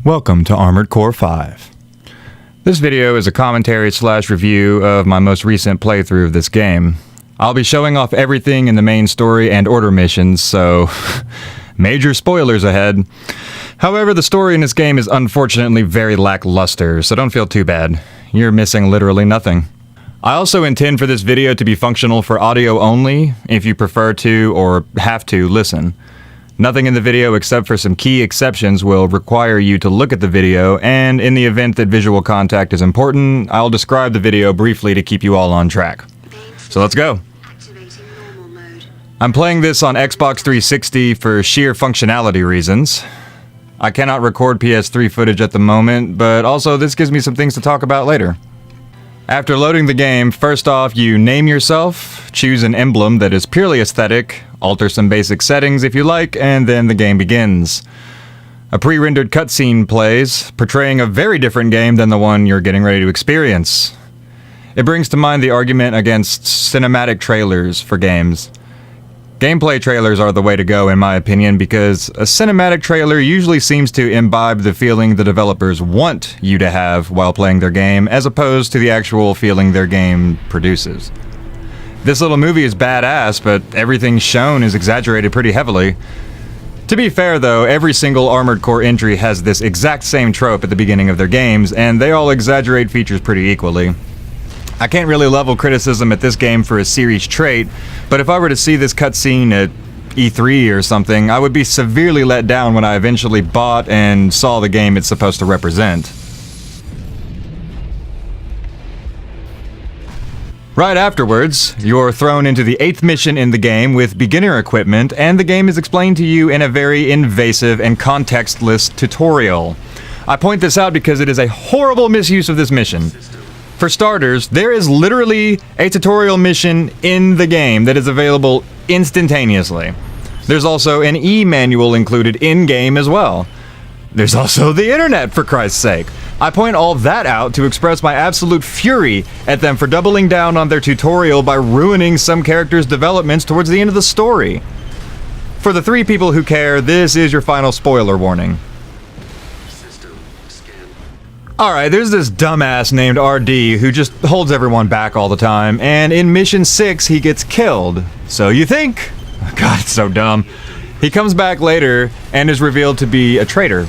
Welcome to Armored Core 5. This video is a commentary / review of my most recent playthrough of this game. I'll be showing off everything in the main story and order missions, so major spoilers ahead. However, the story in this game is unfortunately very lackluster, so don't feel too bad. You're missing literally nothing. I also intend for this video to be functional for audio only, if you prefer to or have to listen. Nothing in the video except for some key exceptions will require you to look at the video, and in the event that visual contact is important, I'll describe the video briefly to keep you all on track. So let's go. I'm playing this on Xbox 360 for sheer functionality reasons. I cannot record PS3 footage at the moment, but also this gives me some things to talk about later. After loading the game, first off, you name yourself, choose an emblem that is purely aesthetic, alter some basic settings if you like, and then the game begins. A pre-rendered cutscene plays, portraying a very different game than the one you're getting ready to experience. It brings to mind the argument against cinematic trailers for games. Gameplay trailers are the way to go in my opinion, because a cinematic trailer usually seems to imbibe the feeling the developers want you to have while playing their game, as opposed to the actual feeling their game produces. This little movie is badass, but everything shown is exaggerated pretty heavily. To be fair though, every single Armored Core entry has this exact same trope at the beginning of their games, and they all exaggerate features pretty equally. I can't really level criticism at this game for a series trait, but if I were to see this cutscene at E3 or something, I would be severely let down when I eventually bought and saw the game it's supposed to represent. Right afterwards, you're thrown into the 8th mission in the game with beginner equipment, and the game is explained to you in a very invasive and contextless tutorial. I point this out because it is a horrible misuse of this mission. For starters, there is literally a tutorial mission in the game that is available instantaneously. There's also an e-manual included in-game as well. There's also the internet, for Christ's sake. I point all that out to express my absolute fury at them for doubling down on their tutorial by ruining some characters' developments towards the end of the story. For the 3 people who care, this is your final spoiler warning. Alright, there's this dumbass named RD who just holds everyone back all the time, and in Mission 6 he gets killed. So you think? God, it's so dumb. He comes back later and is revealed to be a traitor.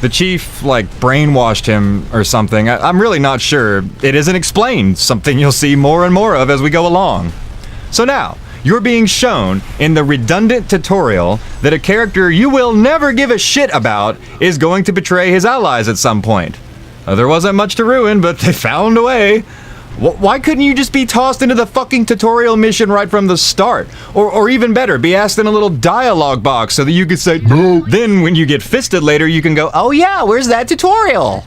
The chief, brainwashed him or something. I'm really not sure. It isn't explained, something you'll see more and more of as we go along. So now, you're being shown in the redundant tutorial that a character you will never give a shit about is going to betray his allies at some point. There wasn't much to ruin, but they found a way. Why couldn't you just be tossed into the fucking tutorial mission right from the start? Or even better, be asked in a little dialogue box so that you could say, no. Then when you get fisted later, you can go, oh yeah, where's that tutorial?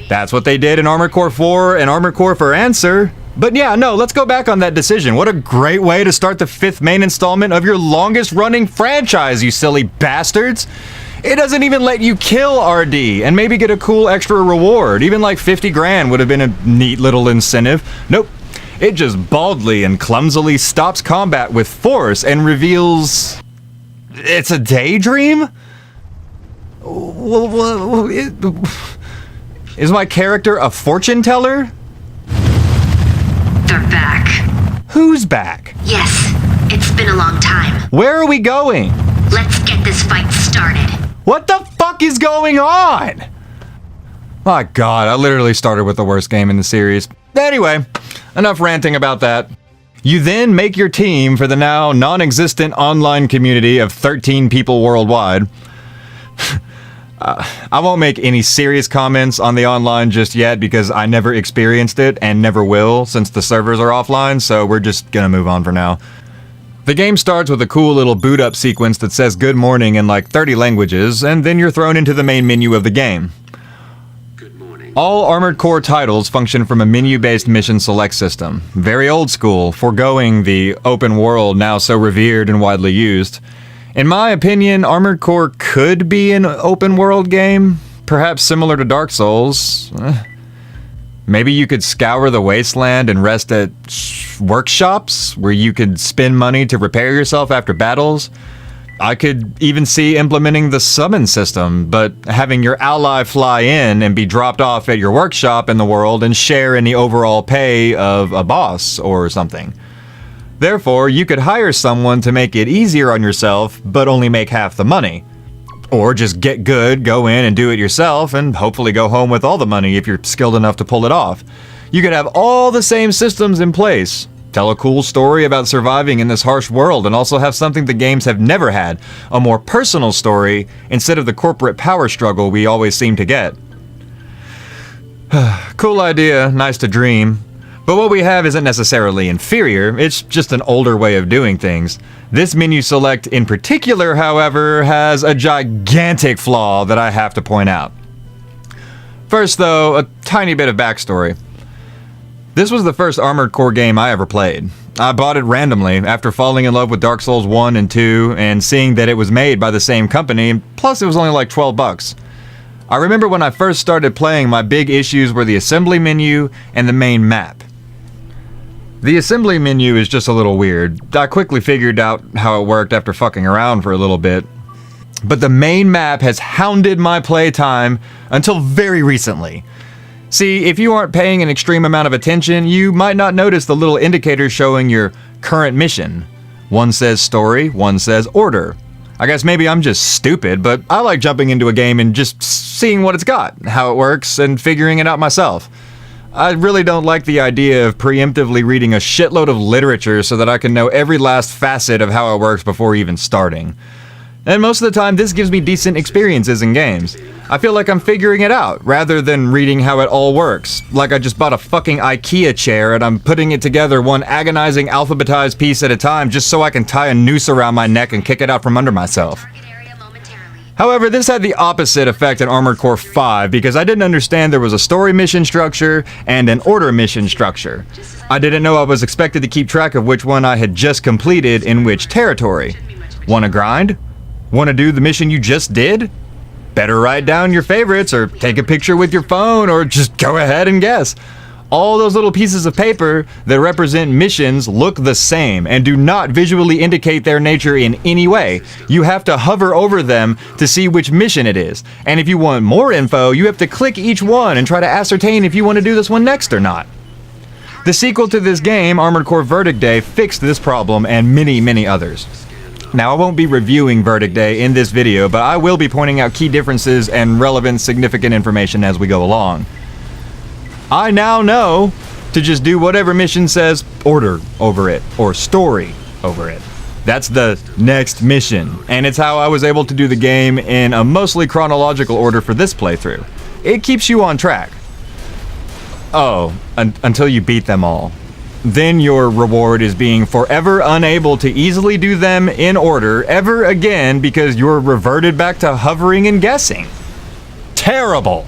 That's what they did in Armored Core 4 and Armored Core for Answer. But yeah, no, let's go back on that decision. What a great way to start the 5th main installment of your longest running franchise, you silly bastards. It doesn't even let you kill RD and maybe get a cool extra reward. Even like 50 grand would have been a neat little incentive. Nope. It just baldly and clumsily stops combat with force and reveals it's a daydream? Is my character a fortune teller? They're back. Who's back? Yes, it's been a long time. Where are we going? Let's get this fight started. What the fuck is going on? My god, I literally started with the worst game in the series. Anyway, enough ranting about that. You then make your team for the now non-existent online community of 13 people worldwide. I won't make any serious comments on the online just yet because I never experienced it and never will since the servers are offline, so we're just gonna move on for now. The game starts with a cool little boot up sequence that says good morning in like 30 languages, and then you're thrown into the main menu of the game. Good morning. All Armored Core titles function from a menu-based mission select system. Very old school, foregoing the open world now so revered and widely used. In my opinion, Armored Core could be an open world game, perhaps similar to Dark Souls. Maybe you could scour the wasteland and rest at workshops where you could spend money to repair yourself after battles. I could even see implementing the summon system, but having your ally fly in and be dropped off at your workshop in the world and share in the overall pay of a boss or something. Therefore, you could hire someone to make it easier on yourself, but only make half the money. Or just get good, go in and do it yourself, and hopefully go home with all the money if you're skilled enough to pull it off. You could have all the same systems in place, tell a cool story about surviving in this harsh world, and also have something the games have never had, a more personal story instead of the corporate power struggle we always seem to get. Cool idea, nice to dream. But what we have isn't necessarily inferior, it's just an older way of doing things. This menu select in particular, however, has a gigantic flaw that I have to point out. First though, a tiny bit of backstory. This was the first Armored Core game I ever played. I bought it randomly after falling in love with Dark Souls 1 and 2 and seeing that it was made by the same company, plus it was only like $12. I remember when I first started playing, my big issues were the assembly menu and the main map. The assembly menu is just a little weird. I quickly figured out how it worked after fucking around for a little bit. But the main map has hounded my playtime until very recently. See, if you aren't paying an extreme amount of attention, you might not notice the little indicators showing your current mission. One says story, one says order. I guess maybe I'm just stupid, but I like jumping into a game and just seeing what it's got, how it works, and figuring it out myself. I really don't like the idea of preemptively reading a shitload of literature so that I can know every last facet of how it works before even starting. And most of the time, this gives me decent experiences in games. I feel like I'm figuring it out, rather than reading how it all works. Like I just bought a fucking IKEA chair and I'm putting it together one agonizing alphabetized piece at a time just so I can tie a noose around my neck and kick it out from under myself. However, this had the opposite effect in Armored Core 5 because I didn't understand there was a story mission structure and an order mission structure. I didn't know I was expected to keep track of which one I had just completed in which territory. Wanna grind? Wanna do the mission you just did? Better write down your favorites or take a picture with your phone or just go ahead and guess. All those little pieces of paper that represent missions look the same and do not visually indicate their nature in any way. You have to hover over them to see which mission it is. And if you want more info, you have to click each one and try to ascertain if you want to do this one next or not. The sequel to this game, Armored Core Verdict Day, fixed this problem and many, many others. Now, I won't be reviewing Verdict Day in this video, but I will be pointing out key differences and relevant, significant information as we go along. I now know to just do whatever mission says order over it, or story over it. That's the next mission, and it's how I was able to do the game in a mostly chronological order for this playthrough. It keeps you on track. Oh, until you beat them all. Then your reward is being forever unable to easily do them in order ever again because you're reverted back to hovering and guessing. Terrible!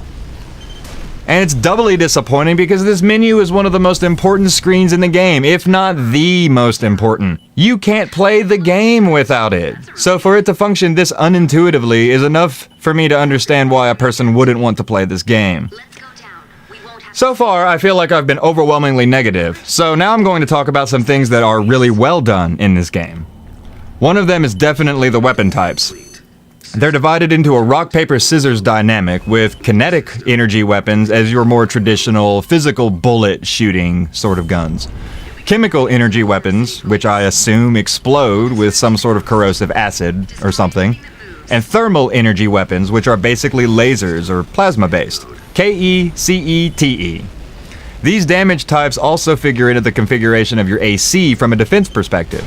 And it's doubly disappointing because this menu is one of the most important screens in the game, if not the most important. You can't play the game without it. So for it to function this unintuitively is enough for me to understand why a person wouldn't want to play this game. So far, I feel like I've been overwhelmingly negative, so now I'm going to talk about some things that are really well done in this game. One of them is definitely the weapon types. They're divided into a rock, paper, scissors dynamic, with kinetic energy weapons as your more traditional physical bullet shooting sort of guns. Chemical energy weapons, which I assume explode with some sort of corrosive acid or something. And thermal energy weapons, which are basically lasers or plasma-based. KECETE. These damage types also figure into the configuration of your AC from a defense perspective.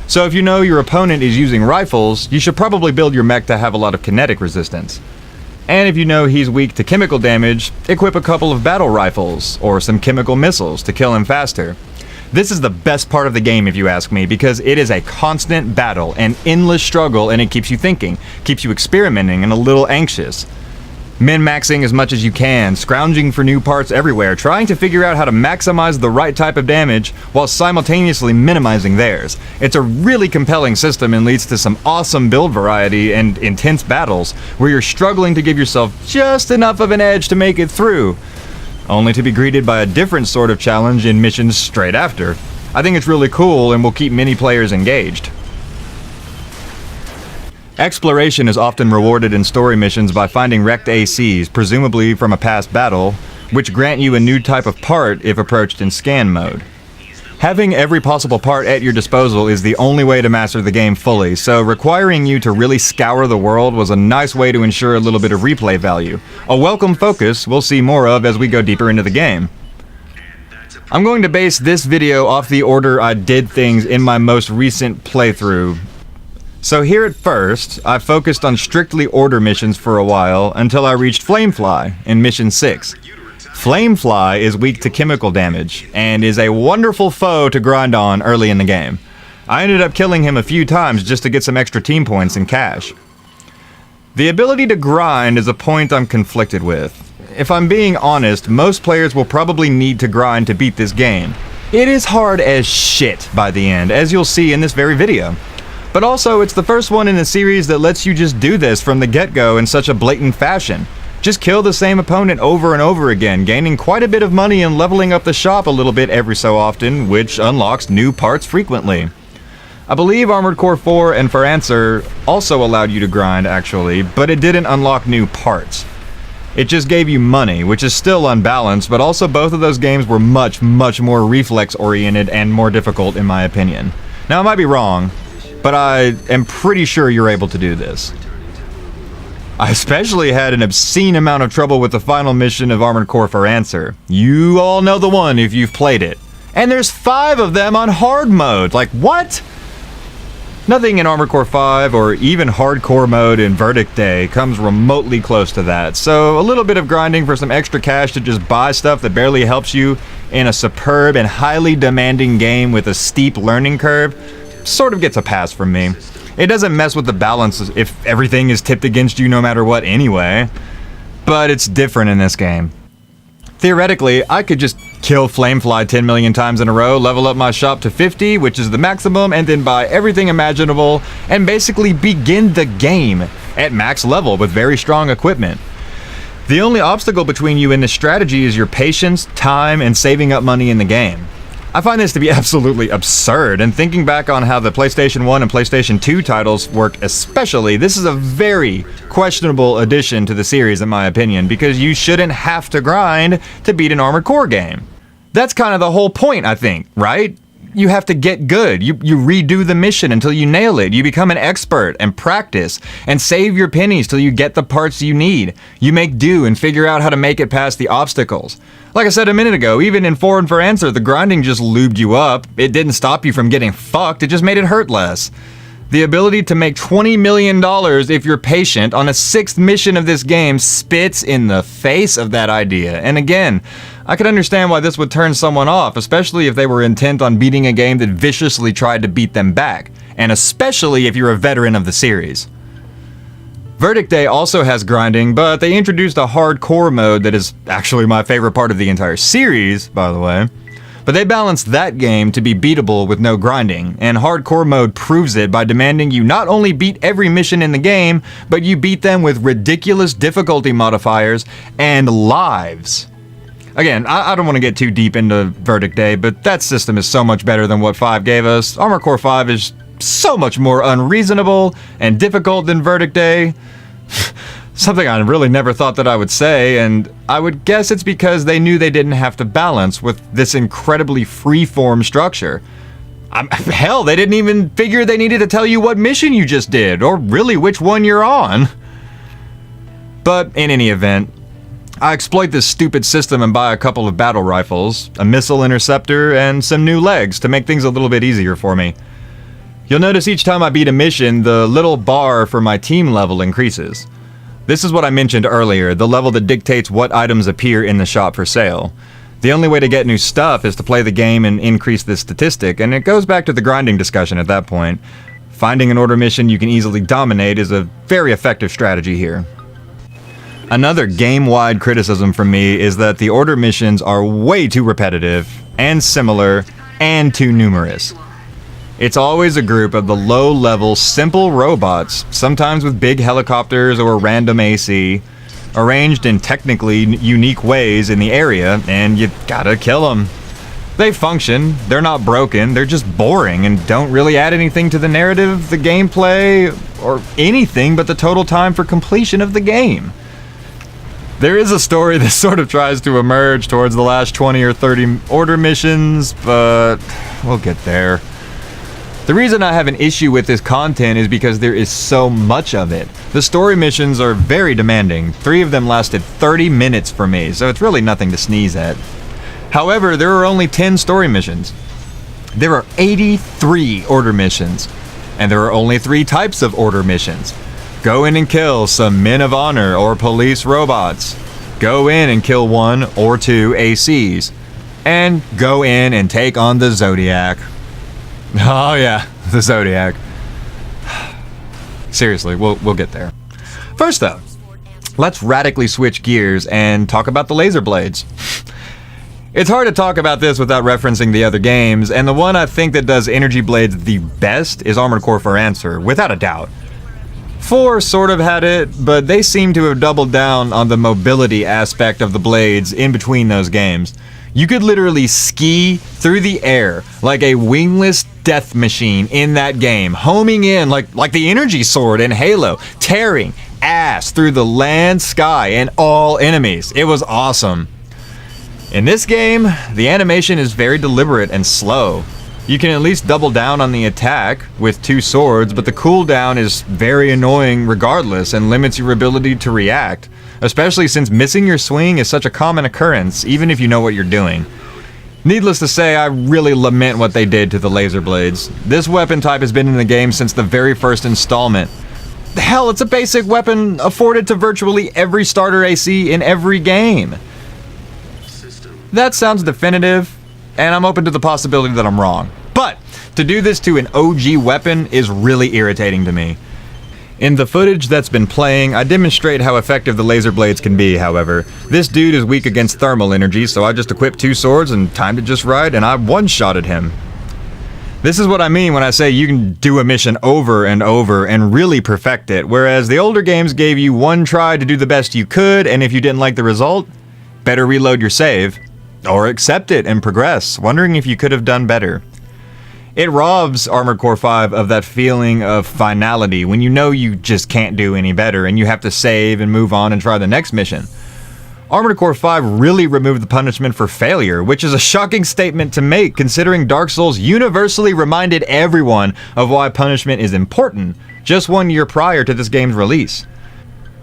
So if you know your opponent is using rifles, you should probably build your mech to have a lot of kinetic resistance. And if you know he's weak to chemical damage, equip a couple of battle rifles or some chemical missiles to kill him faster. This is the best part of the game if you ask me, because it is a constant battle, an endless struggle, and it keeps you thinking, keeps you experimenting and a little anxious. Min-maxing as much as you can, scrounging for new parts everywhere, trying to figure out how to maximize the right type of damage while simultaneously minimizing theirs. It's a really compelling system and leads to some awesome build variety and intense battles where you're struggling to give yourself just enough of an edge to make it through, only to be greeted by a different sort of challenge in missions straight after. I think it's really cool and will keep many players engaged. Exploration is often rewarded in story missions by finding wrecked ACs, presumably from a past battle, which grant you a new type of part if approached in scan mode. Having every possible part at your disposal is the only way to master the game fully, so requiring you to really scour the world was a nice way to ensure a little bit of replay value. A welcome focus we'll see more of as we go deeper into the game. I'm going to base this video off the order I did things in my most recent playthrough. So here at first, I focused on strictly order missions for a while until I reached Flamefly in Mission 6. Flamefly is weak to chemical damage, and is a wonderful foe to grind on early in the game. I ended up killing him a few times just to get some extra team points and cash. The ability to grind is a point I'm conflicted with. If I'm being honest, most players will probably need to grind to beat this game. It is hard as shit by the end, as you'll see in this very video. But also, it's the first one in the series that lets you just do this from the get-go in such a blatant fashion. Just kill the same opponent over and over again, gaining quite a bit of money and leveling up the shop a little bit every so often, which unlocks new parts frequently. I believe Armored Core 4 and For Answer also allowed you to grind, actually, but it didn't unlock new parts. It just gave you money, which is still unbalanced, but also both of those games were much, much more reflex-oriented and more difficult in my opinion. Now, I might be wrong, but I am pretty sure you're able to do this. I especially had an obscene amount of trouble with the final mission of Armored Core For Answer. You all know the one if you've played it. And there's 5 of them on hard mode. Like, what? Nothing in Armored Core 5 or even hardcore mode in Verdict Day comes remotely close to that. So a little bit of grinding for some extra cash to just buy stuff that barely helps you in a superb and highly demanding game with a steep learning curve sort of gets a pass from me. It doesn't mess with the balance if everything is tipped against you no matter what anyway. But it's different in this game. Theoretically, I could just kill Flamefly 10 million times in a row, level up my shop to 50, which is the maximum, and then buy everything imaginable, and basically begin the game at max level with very strong equipment. The only obstacle between you and this strategy is your patience, time, and saving up money in the game. I find this to be absolutely absurd, and thinking back on how the PlayStation 1 and PlayStation 2 titles worked especially, this is a very questionable addition to the series in my opinion, because you shouldn't have to grind to beat an Armored Core game. That's kind of the whole point, I think, right? You have to get good. You redo the mission until you nail it. You become an expert and practice and save your pennies till you get the parts you need. You make do and figure out how to make it past the obstacles. Like I said a minute ago, even in 4 and For Answer, the grinding just lubed you up. It didn't stop you from getting fucked, it just made it hurt less. The ability to make $20 million if you're patient on a 6th mission of this game spits in the face of that idea. And again, I can understand why this would turn someone off, especially if they were intent on beating a game that viciously tried to beat them back, and especially if you're a veteran of the series. Verdict Day also has grinding, but they introduced a hardcore mode that is actually my favorite part of the entire series, by the way. But they balanced that game to be beatable with no grinding, and hardcore mode proves it by demanding you not only beat every mission in the game, but you beat them with ridiculous difficulty modifiers and lives. Again, I don't want to get too deep into Verdict Day, but that system is so much better than what 5 gave us. Armored Core 5 is so much more unreasonable and difficult than Verdict Day. Something I really never thought that I would say, and I would guess it's because they knew they didn't have to balance with this incredibly free-form structure. Hell, they didn't even figure they needed to tell you what mission you just did, or really which one you're on. But in any event, I exploit this stupid system and buy a couple of battle rifles, a missile interceptor, and some new legs to make things a little bit easier for me. You'll notice each time I beat a mission, the little bar for my team level increases. This is what I mentioned earlier, the level that dictates what items appear in the shop for sale. The only way to get new stuff is to play the game and increase this statistic, and it goes back to the grinding discussion at that point. Finding an order mission you can easily dominate is a very effective strategy here. Another game-wide criticism from me is that the order missions are way too repetitive, and similar, and too numerous. It's always a group of the low-level, simple robots, sometimes with big helicopters or random AC, arranged in technically unique ways in the area, and you gotta kill them. They function, they're not broken, they're just boring and don't really add anything to the narrative, the gameplay, or anything but the total time for completion of the game. There is a story that sort of tries to emerge towards the last 20 or 30 order missions, but we'll get there. The reason I have an issue with this content is because there is so much of it. The story missions are very demanding. 3 of them lasted 30 minutes for me, so it's really nothing to sneeze at. However, there are only 10 story missions. There are 83 order missions, and there are only 3 types of order missions. Go in and kill some men of honor or police robots. Go in and kill 1 or 2 ACs. And go in and take on the Zodiac. Oh yeah, the Zodiac. Seriously, we'll get there. First though, let's radically switch gears and talk about the laser blades. It's hard to talk about this without referencing the other games, and the one I think that does energy blades the best is Armored Core 4 Answer, without a doubt. 4 sort of had it, but they seem to have doubled down on the mobility aspect of the blades in between those games. You could literally ski through the air like a wingless death machine in that game, homing in like the energy sword in Halo, tearing ass through the land, sky, and all enemies. It was awesome. In this game, the animation is very deliberate and slow. You can at least double down on the attack with 2 swords, but the cooldown is very annoying regardless and limits your ability to react, especially since missing your swing is such a common occurrence, even if you know what you're doing. Needless to say, I really lament what they did to the laser blades. This weapon type has been in the game since the very first installment. Hell, it's a basic weapon afforded to virtually every starter AC in every game. That sounds definitive, and I'm open to the possibility that I'm wrong. But to do this to an OG weapon is really irritating to me. In the footage that's been playing, I demonstrate how effective the laser blades can be, however. This dude is weak against thermal energy, so I just equipped 2 swords and timed it just right, and I one-shotted him. This is what I mean when I say you can do a mission over and over and really perfect it, whereas the older games gave you one try to do the best you could, and if you didn't like the result, better reload your save. Or accept it and progress, wondering if you could have done better. It robs Armored Core 5 of that feeling of finality when you know you just can't do any better and you have to save and move on and try the next mission. Armored Core 5 really removed the punishment for failure, which is a shocking statement to make considering Dark Souls universally reminded everyone of why punishment is important just 1 year prior to this game's release.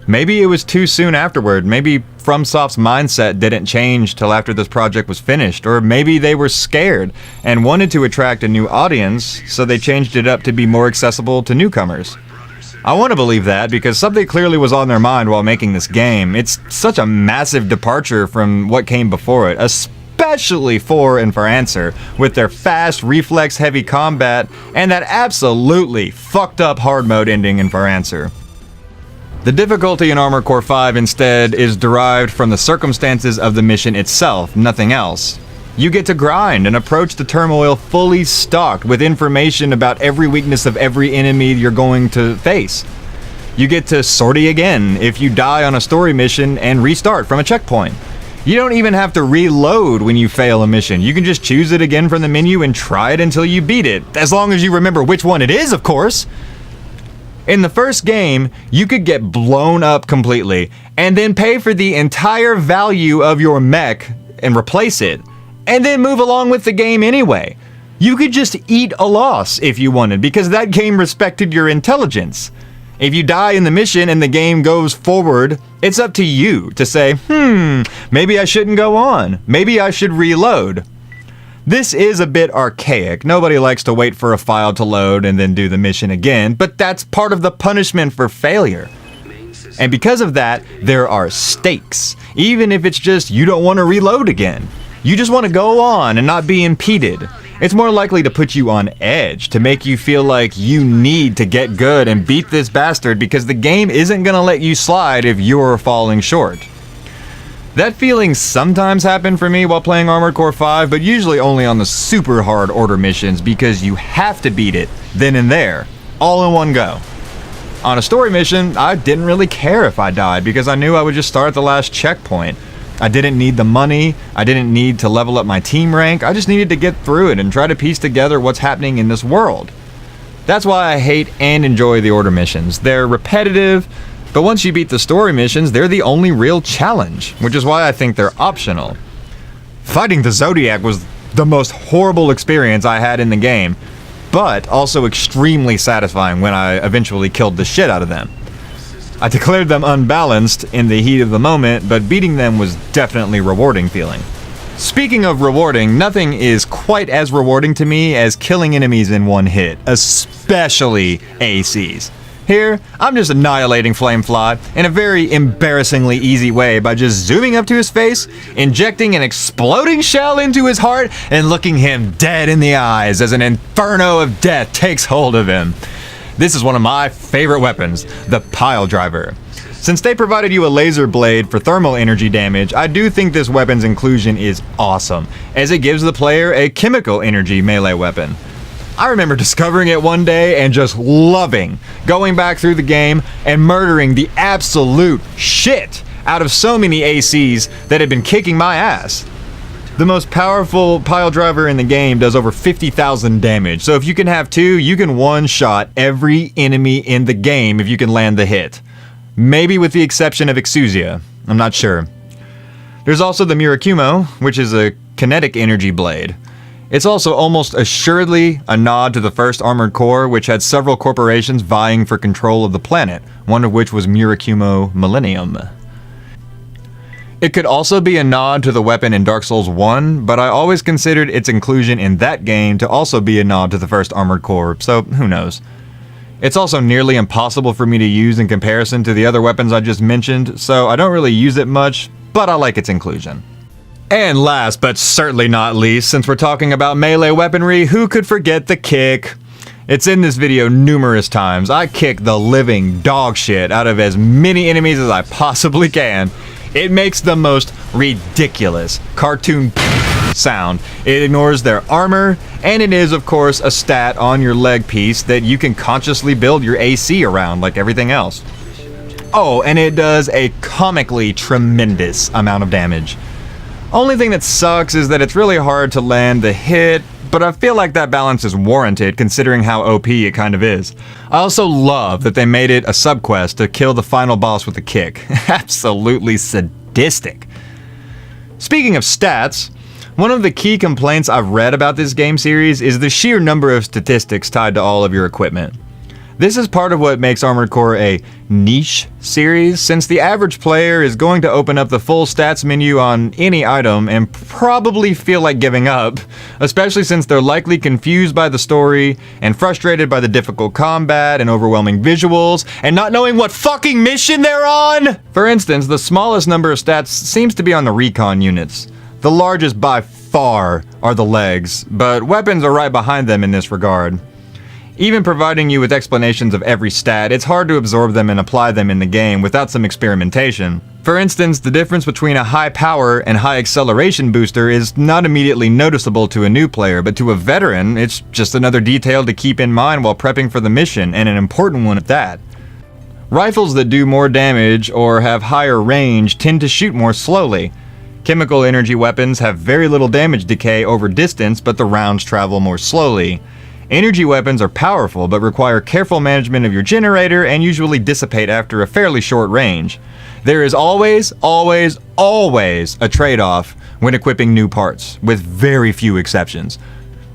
Maybe it was too soon afterward, maybe FromSoft's mindset didn't change till after this project was finished, or maybe they were scared and wanted to attract a new audience, so they changed it up to be more accessible to newcomers. I want to believe that because something clearly was on their mind while making this game. It's such a massive departure from what came before it, especially 4 and For Answer, with their fast, reflex-heavy combat and that absolutely fucked up hard mode ending in For Answer. The difficulty in Armored Core 5 instead is derived from the circumstances of the mission itself, nothing else. You get to grind and approach the turmoil fully stocked with information about every weakness of every enemy you're going to face. You get to sortie again if you die on a story mission and restart from a checkpoint. You don't even have to reload when you fail a mission. You can just choose it again from the menu and try it until you beat it, as long as you remember which one it is, of course. In the first game, you could get blown up completely and then pay for the entire value of your mech and replace it, and then move along with the game anyway. You could just eat a loss if you wanted because that game respected your intelligence. If you die in the mission and the game goes forward, it's up to you to say, maybe I shouldn't go on. Maybe I should reload. This is a bit archaic. Nobody likes to wait for a file to load and then do the mission again, but that's part of the punishment for failure. And because of that, there are stakes, even if it's just you don't want to reload again. You just want to go on and not be impeded. It's more likely to put you on edge, to make you feel like you need to get good and beat this bastard because the game isn't going to let you slide if you're falling short. That feeling sometimes happened for me while playing Armored Core 5, but usually only on the super hard order missions because you have to beat it then and there, all in one go. On a story mission, I didn't really care if I died because I knew I would just start at the last checkpoint. I didn't need the money, I didn't need to level up my team rank, I just needed to get through it and try to piece together what's happening in this world. That's why I hate and enjoy the Order missions. They're repetitive, but once you beat the story missions, they're the only real challenge, which is why I think they're optional. Fighting the Zodiac was the most horrible experience I had in the game, but also extremely satisfying when I eventually killed the shit out of them. I declared them unbalanced in the heat of the moment, but beating them was definitely rewarding feeling. Speaking of rewarding, nothing is quite as rewarding to me as killing enemies in one hit, especially ACs. Here, I'm just annihilating Flamefly in a very embarrassingly easy way by just zooming up to his face, injecting an exploding shell into his heart, and looking him dead in the eyes as an inferno of death takes hold of him. This is one of my favorite weapons, the Pile Driver. Since they provided you a laser blade for thermal energy damage, I do think this weapon's inclusion is awesome, as it gives the player a chemical energy melee weapon. I remember discovering it one day and just loving going back through the game and murdering the absolute shit out of so many ACs that had been kicking my ass. The most powerful pile driver in the game does over 50,000 damage, so if you can have two, you can one-shot every enemy in the game if you can land the hit. Maybe with the exception of Exusia, I'm not sure. There's also the Murakumo, which is a kinetic energy blade. It's also almost assuredly a nod to the first Armored Core, which had several corporations vying for control of the planet, one of which was Murakumo Millennium. It could also be a nod to the weapon in Dark Souls 1, but I always considered its inclusion in that game to also be a nod to the first Armored Core, so who knows. It's also nearly impossible for me to use in comparison to the other weapons I just mentioned, so I don't really use it much, but I like its inclusion. And last but certainly not least, since we're talking about melee weaponry, who could forget the kick? It's in this video numerous times. I kick the living dog shit out of as many enemies as I possibly can. It makes the most ridiculous cartoon sound. It ignores their armor, and it is of course a stat on your leg piece that you can consciously build your AC around like everything else. Oh, and it does a comically tremendous amount of damage. Only thing that sucks is that it's really hard to land the hit, but I feel like that balance is warranted considering how OP it kind of is. I also love that they made it a subquest to kill the final boss with a kick. Absolutely sadistic. Speaking of stats, one of the key complaints I've read about this game series is the sheer number of statistics tied to all of your equipment. This is part of what makes Armored Core a niche series, since the average player is going to open up the full stats menu on any item and probably feel like giving up, especially since they're likely confused by the story and frustrated by the difficult combat and overwhelming visuals and not knowing what fucking mission they're on! For instance, the smallest number of stats seems to be on the recon units. The largest by far are the legs, but weapons are right behind them in this regard. Even providing you with explanations of every stat, it's hard to absorb them and apply them in the game without some experimentation. For instance, the difference between a high power and high acceleration booster is not immediately noticeable to a new player, but to a veteran, it's just another detail to keep in mind while prepping for the mission, and an important one at that. Rifles that do more damage or have higher range tend to shoot more slowly. Chemical energy weapons have very little damage decay over distance, but the rounds travel more slowly. Energy weapons are powerful, but require careful management of your generator and usually dissipate after a fairly short range. There is always a trade-off when equipping new parts, with very few exceptions.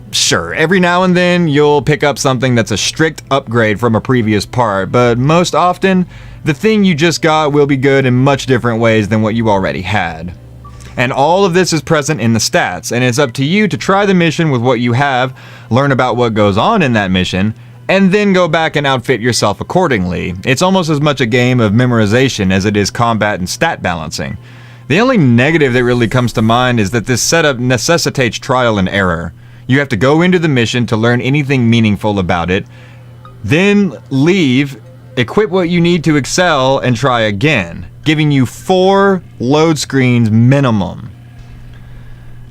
Sure, every now and then you'll pick up something that's a strict upgrade from a previous part, but most often, the thing you just got will be good in much different ways than what you already had. And all of this is present in the stats, and it's up to you to try the mission with what you have, learn about what goes on in that mission, and then go back and outfit yourself accordingly. It's almost as much a game of memorization as it is combat and stat balancing. The only negative that really comes to mind is that this setup necessitates trial and error. You have to go into the mission to learn anything meaningful about it, then leave, equip what you need to excel, and try again, giving you 4 load screens minimum.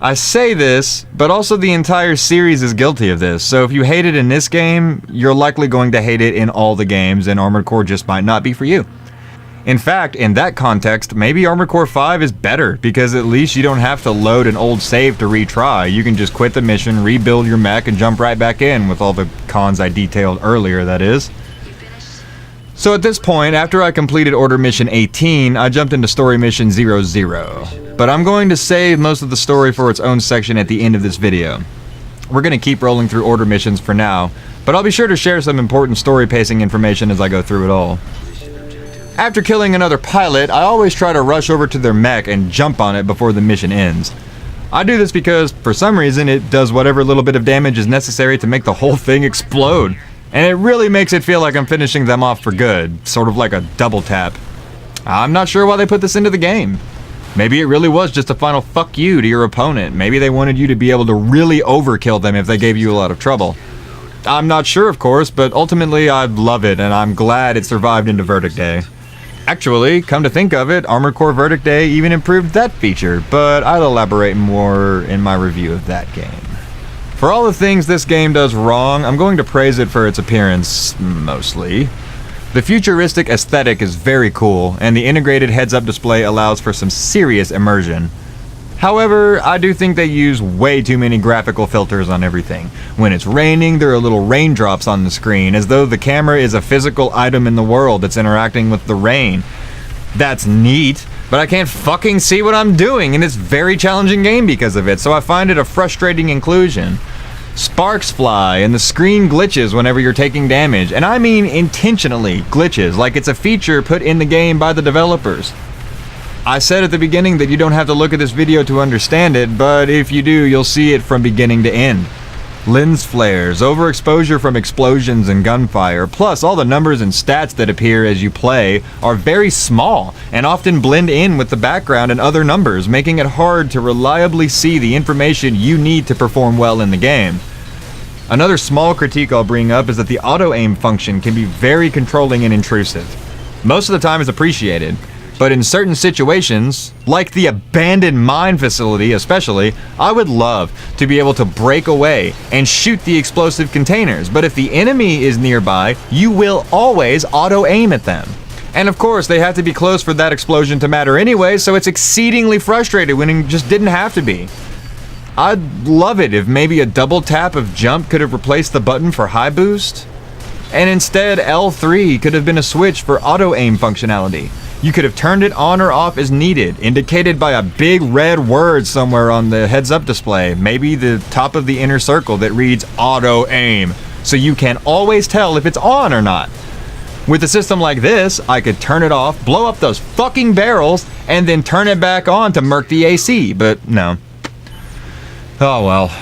I say this, but also the entire series is guilty of this, so if you hate it in this game, you're likely going to hate it in all the games, and Armored Core just might not be for you. In fact, in that context, maybe Armored Core 5 is better, because at least you don't have to load an old save to retry. You can just quit the mission, rebuild your mech, and jump right back in, with all the cons I detailed earlier, that is. So at this point, after I completed Order Mission 18, I jumped into Story Mission 00. But I'm going to save most of the story for its own section at the end of this video. We're going to keep rolling through Order missions for now, but I'll be sure to share some important story pacing information as I go through it all. After killing another pilot, I always try to rush over to their mech and jump on it before the mission ends. I do this because, for some reason, it does whatever little bit of damage is necessary to make the whole thing explode. And it really makes it feel like I'm finishing them off for good, sort of like a double tap. I'm not sure why they put this into the game. Maybe it really was just a final fuck you to your opponent. Maybe they wanted you to be able to really overkill them if they gave you a lot of trouble. I'm not sure, of course, but ultimately I love it, and I'm glad it survived into Verdict Day. Actually, come to think of it, Armored Core Verdict Day even improved that feature, but I'll elaborate more in my review of that game. For all the things this game does wrong, I'm going to praise it for its appearance, mostly. The futuristic aesthetic is very cool, and the integrated heads-up display allows for some serious immersion. However, I do think they use way too many graphical filters on everything. When it's raining, there are little raindrops on the screen, as though the camera is a physical item in the world that's interacting with the rain. That's neat, but I can't fucking see what I'm doing in this very challenging game because of it, so I find it a frustrating inclusion. Sparks fly, and the screen glitches whenever you're taking damage, and I mean intentionally glitches, like it's a feature put in the game by the developers. I said at the beginning that you don't have to look at this video to understand it, but if you do, you'll see it from beginning to end. Lens flares, overexposure from explosions and gunfire, plus all the numbers and stats that appear as you play are very small and often blend in with the background and other numbers, making it hard to reliably see the information you need to perform well in the game. Another small critique I'll bring up is that the auto-aim function can be very controlling and intrusive. Most of the time it's appreciated, but in certain situations, like the abandoned mine facility especially, I would love to be able to break away and shoot the explosive containers, but if the enemy is nearby, you will always auto-aim at them. And of course, they have to be close for that explosion to matter anyway, so it's exceedingly frustrating when it just didn't have to be. I'd love it if maybe a double tap of jump could have replaced the button for high boost, and instead L3 could have been a switch for auto-aim functionality. You could have turned it on or off as needed, indicated by a big red word somewhere on the heads-up display, maybe the top of the inner circle that reads auto-aim, so you can always tell if it's on or not. With a system like this, I could turn it off, blow up those fucking barrels, and then turn it back on to murk the AC, but no. Oh well.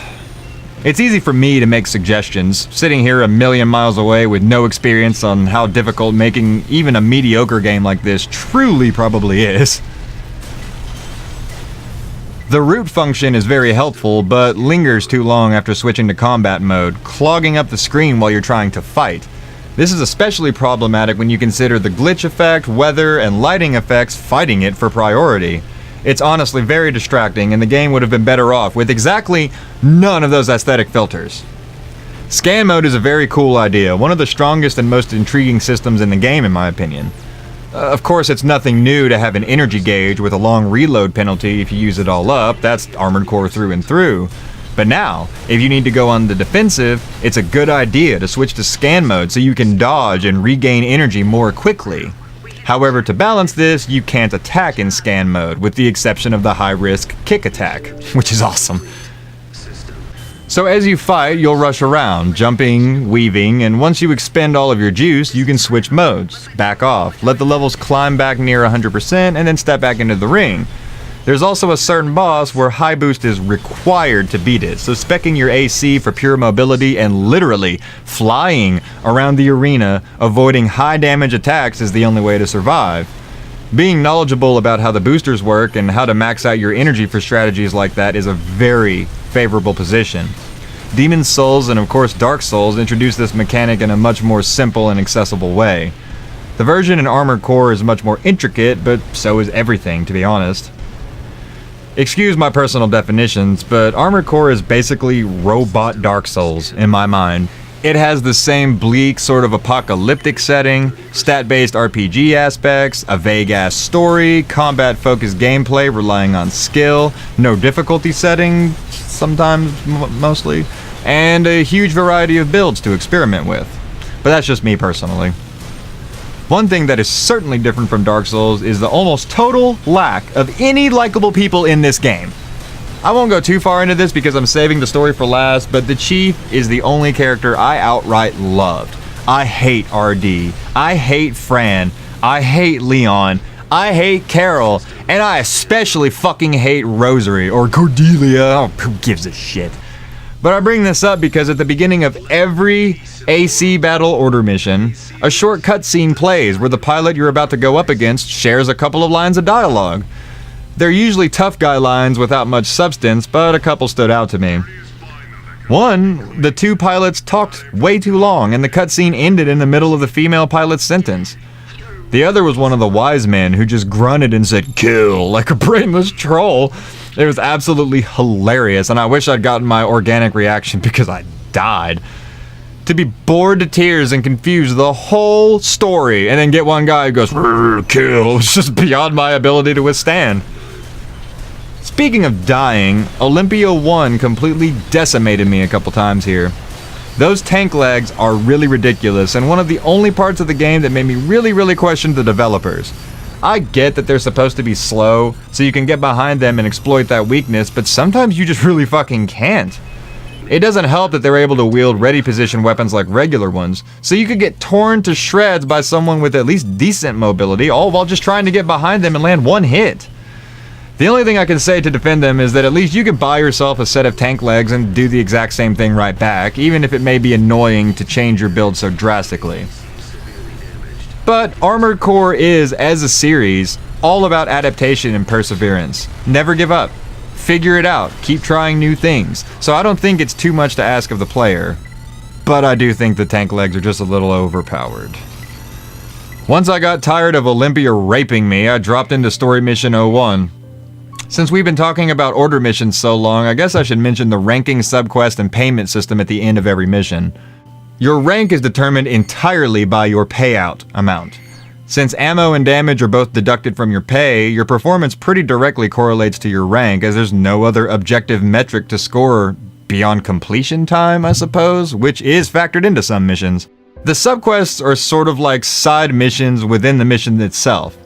It's easy for me to make suggestions, sitting here a million miles away with no experience on how difficult making even a mediocre game like this truly probably is. The root function is very helpful, but lingers too long after switching to combat mode, clogging up the screen while you're trying to fight. This is especially problematic when you consider the glitch effect, weather, and lighting effects fighting it for priority. It's honestly very distracting, and the game would have been better off with exactly none of those aesthetic filters. Scan mode is a very cool idea, one of the strongest and most intriguing systems in the game in my opinion. Of course, it's nothing new to have an energy gauge with a long reload penalty if you use it all up. That's Armored Core through and through. But now, if you need to go on the defensive, it's a good idea to switch to scan mode so you can dodge and regain energy more quickly. However, to balance this, you can't attack in scan mode, with the exception of the high-risk kick attack, which is awesome. So as you fight, you'll rush around, jumping, weaving, and once you expend all of your juice, you can switch modes, back off, let the levels climb back near 100%, and then step back into the ring. There's also a certain boss where high boost is required to beat it, so speccing your AC for pure mobility and literally flying around the arena, avoiding high damage attacks is the only way to survive. Being knowledgeable about how the boosters work and how to max out your energy for strategies like that is a very favorable position. Demon's Souls and of course Dark Souls introduce this mechanic in a much more simple and accessible way. The version in Armored Core is much more intricate, but so is everything, to be honest. Excuse my personal definitions, but Armored Core is basically robot Dark Souls, in my mind. It has the same bleak, sort of apocalyptic setting, stat-based RPG aspects, a vague-ass story, combat-focused gameplay relying on skill, no difficulty setting, sometimes, mostly, and a huge variety of builds to experiment with. But that's just me personally. One thing that is certainly different from Dark Souls is the almost total lack of any likable people in this game. I won't go too far into this because I'm saving the story for last, but the Chief is the only character I outright loved. I hate RD, I hate Fran, I hate Leon, I hate Carol, and I especially fucking hate Rosary, or Cordelia, oh, who gives a shit. But I bring this up because at the beginning of every AC Battle Order mission, a short cutscene plays where the pilot you're about to go up against shares a couple of lines of dialogue. They're usually tough guy lines without much substance, but a couple stood out to me. One, the two pilots talked way too long, and the cutscene ended in the middle of the female pilot's sentence. The other was one of the wise men who just grunted and said, "Kill," like a brainless troll. It was absolutely hilarious, and I wish I'd gotten my organic reaction because I died. To be bored to tears and confused the whole story, and then get one guy who goes, "Kill," was just beyond my ability to withstand. Speaking of dying, Olympia 1 completely decimated me a couple times here. Those tank legs are really ridiculous, and one of the only parts of the game that made me really question the developers. I get that they're supposed to be slow, so you can get behind them and exploit that weakness, but sometimes you just really fucking can't. It doesn't help that they're able to wield ready position weapons like regular ones, so you could get torn to shreds by someone with at least decent mobility, all while just trying to get behind them and land one hit. The only thing I can say to defend them is that at least you could buy yourself a set of tank legs and do the exact same thing right back, even if it may be annoying to change your build so drastically. But Armored Core is, as a series, all about adaptation and perseverance. Never give up. Figure it out. Keep trying new things. So I don't think it's too much to ask of the player. But I do think the tank legs are just a little overpowered. Once I got tired of Olympia raping me, I dropped into Story Mission 01. Since we've been talking about order missions so long, I guess I should mention the ranking, subquest, and payment system at the end of every mission. Your rank is determined entirely by your payout amount. Since ammo and damage are both deducted from your pay, your performance pretty directly correlates to your rank, as there's no other objective metric to score beyond completion time, I suppose, which is factored into some missions. The subquests are sort of like side missions within the mission itself.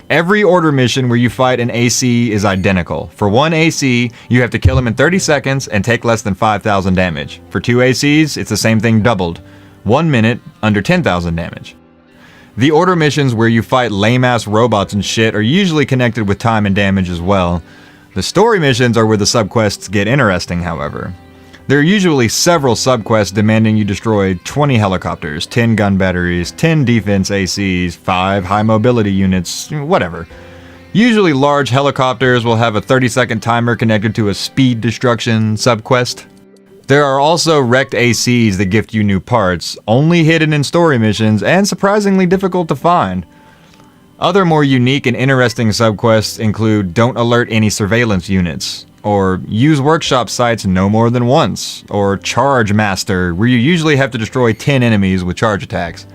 Every order mission where you fight an AC is identical. For one AC, you have to kill him in 30 seconds and take less than 5,000 damage. For two ACs, it's the same thing doubled. 1 minute, under 10,000 damage. The order missions where you fight lame-ass robots and shit are usually connected with time and damage as well. The story missions are where the subquests get interesting, however. There are usually several subquests demanding you destroy 20 helicopters, 10 gun batteries, 10 defense ACs, 5 high mobility units, whatever. Usually large helicopters will have a 30-second timer connected to a speed destruction subquest. There are also wrecked ACs that gift you new parts, only hidden in story missions and surprisingly difficult to find. Other more unique and interesting subquests include Don't Alert Any Surveillance Units, or Use Workshop Sites no more than once, or Charge Master, where you usually have to destroy 10 enemies with charge attacks.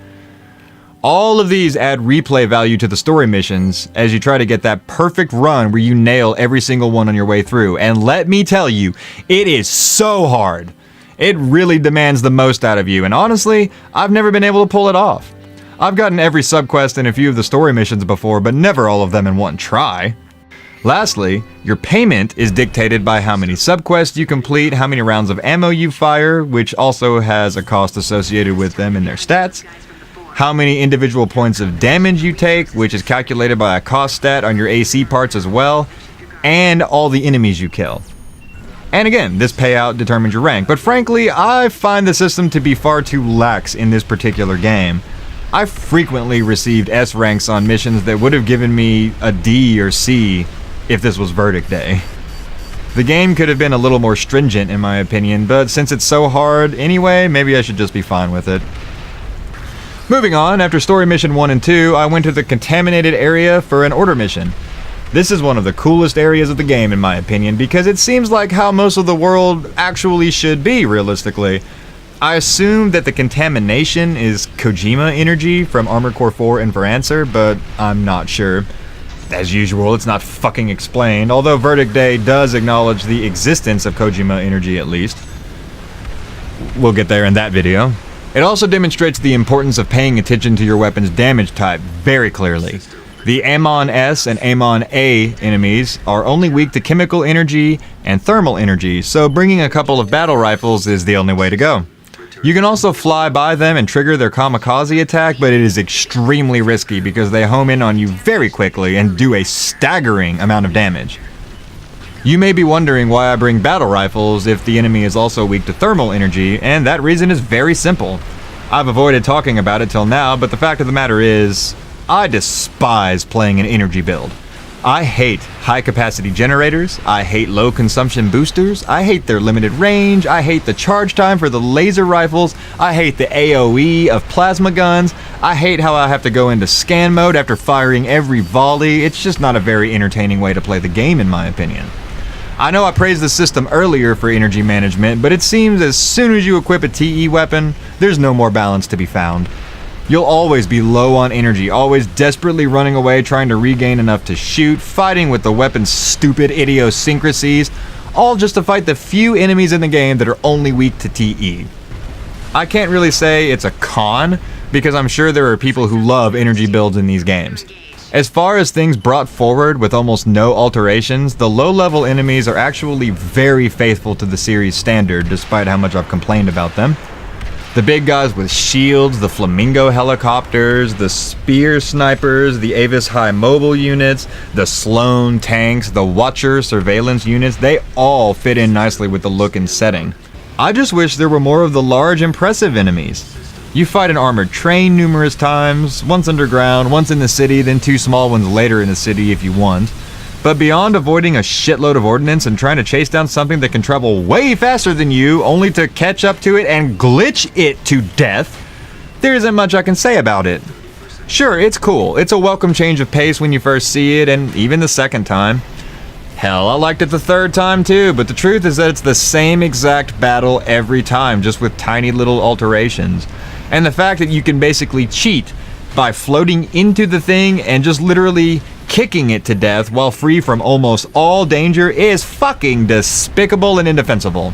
All of these add replay value to the story missions as you try to get that perfect run where you nail every single one on your way through, and let me tell you, it is so hard. It really demands the most out of you, and honestly, I've never been able to pull it off. I've gotten every subquest in a few of the story missions before, but never all of them in one try. Lastly, your payment is dictated by how many subquests you complete, how many rounds of ammo you fire, which also has a cost associated with them and their stats, how many individual points of damage you take, which is calculated by a cost stat on your AC parts as well, and all the enemies you kill. And again, this payout determines your rank, but frankly, I find the system to be far too lax in this particular game. I've frequently received S ranks on missions that would have given me a D or C if this was verdict day. The game could have been a little more stringent in my opinion, but since it's so hard anyway, maybe I should just be fine with it. Moving on, after story mission 1 and 2, I went to the contaminated area for an order mission. This is one of the coolest areas of the game in my opinion, because it seems like how most of the world actually should be, realistically. I assume that the contamination is Kojima energy from Armored Core 4 and for Answer, but I'm not sure. As usual, it's not fucking explained, although Verdict Day does acknowledge the existence of Kojima energy at least. We'll get there in that video. It also demonstrates the importance of paying attention to your weapon's damage type very clearly. The Amon S and Amon A enemies are only weak to chemical energy and thermal energy, so bringing a couple of battle rifles is the only way to go. You can also fly by them and trigger their kamikaze attack, but it is extremely risky because they home in on you very quickly and do a staggering amount of damage. You may be wondering why I bring battle rifles if the enemy is also weak to thermal energy, and that reason is very simple. I've avoided talking about it till now, but the fact of the matter is, I despise playing an energy build. I hate high-capacity generators, I hate low-consumption boosters, I hate their limited range, I hate the charge time for the laser rifles, I hate the AoE of plasma guns, I hate how I have to go into scan mode after firing every volley. It's just not a very entertaining way to play the game in my opinion. I know I praised the system earlier for energy management, but it seems as soon as you equip a TE weapon, there's no more balance to be found. You'll always be low on energy, always desperately running away trying to regain enough to shoot, fighting with the weapon's stupid idiosyncrasies, all just to fight the few enemies in the game that are only weak to TE. I can't really say it's a con, because I'm sure there are people who love energy builds in these games. As far as things brought forward with almost no alterations, the low-level enemies are actually very faithful to the series standard, despite how much I've complained about them. The big guys with shields, the Flamingo helicopters, the Spear snipers, the Avis High mobile units, the Sloan tanks, the Watcher surveillance units, they all fit in nicely with the look and setting. I just wish there were more of the large, impressive enemies. You fight an armored train numerous times, once underground, once in the city, then two small ones later in the city if you want. But beyond avoiding a shitload of ordnance and trying to chase down something that can travel way faster than you, only to catch up to it and glitch it to death, there isn't much I can say about it. Sure, it's cool. It's a welcome change of pace when you first see it, and even the second time. Hell, I liked it the third time too, but the truth is that it's the same exact battle every time, just with tiny little alterations. And the fact that you can basically cheat by floating into the thing and just literally kicking it to death while free from almost all danger is fucking despicable and indefensible.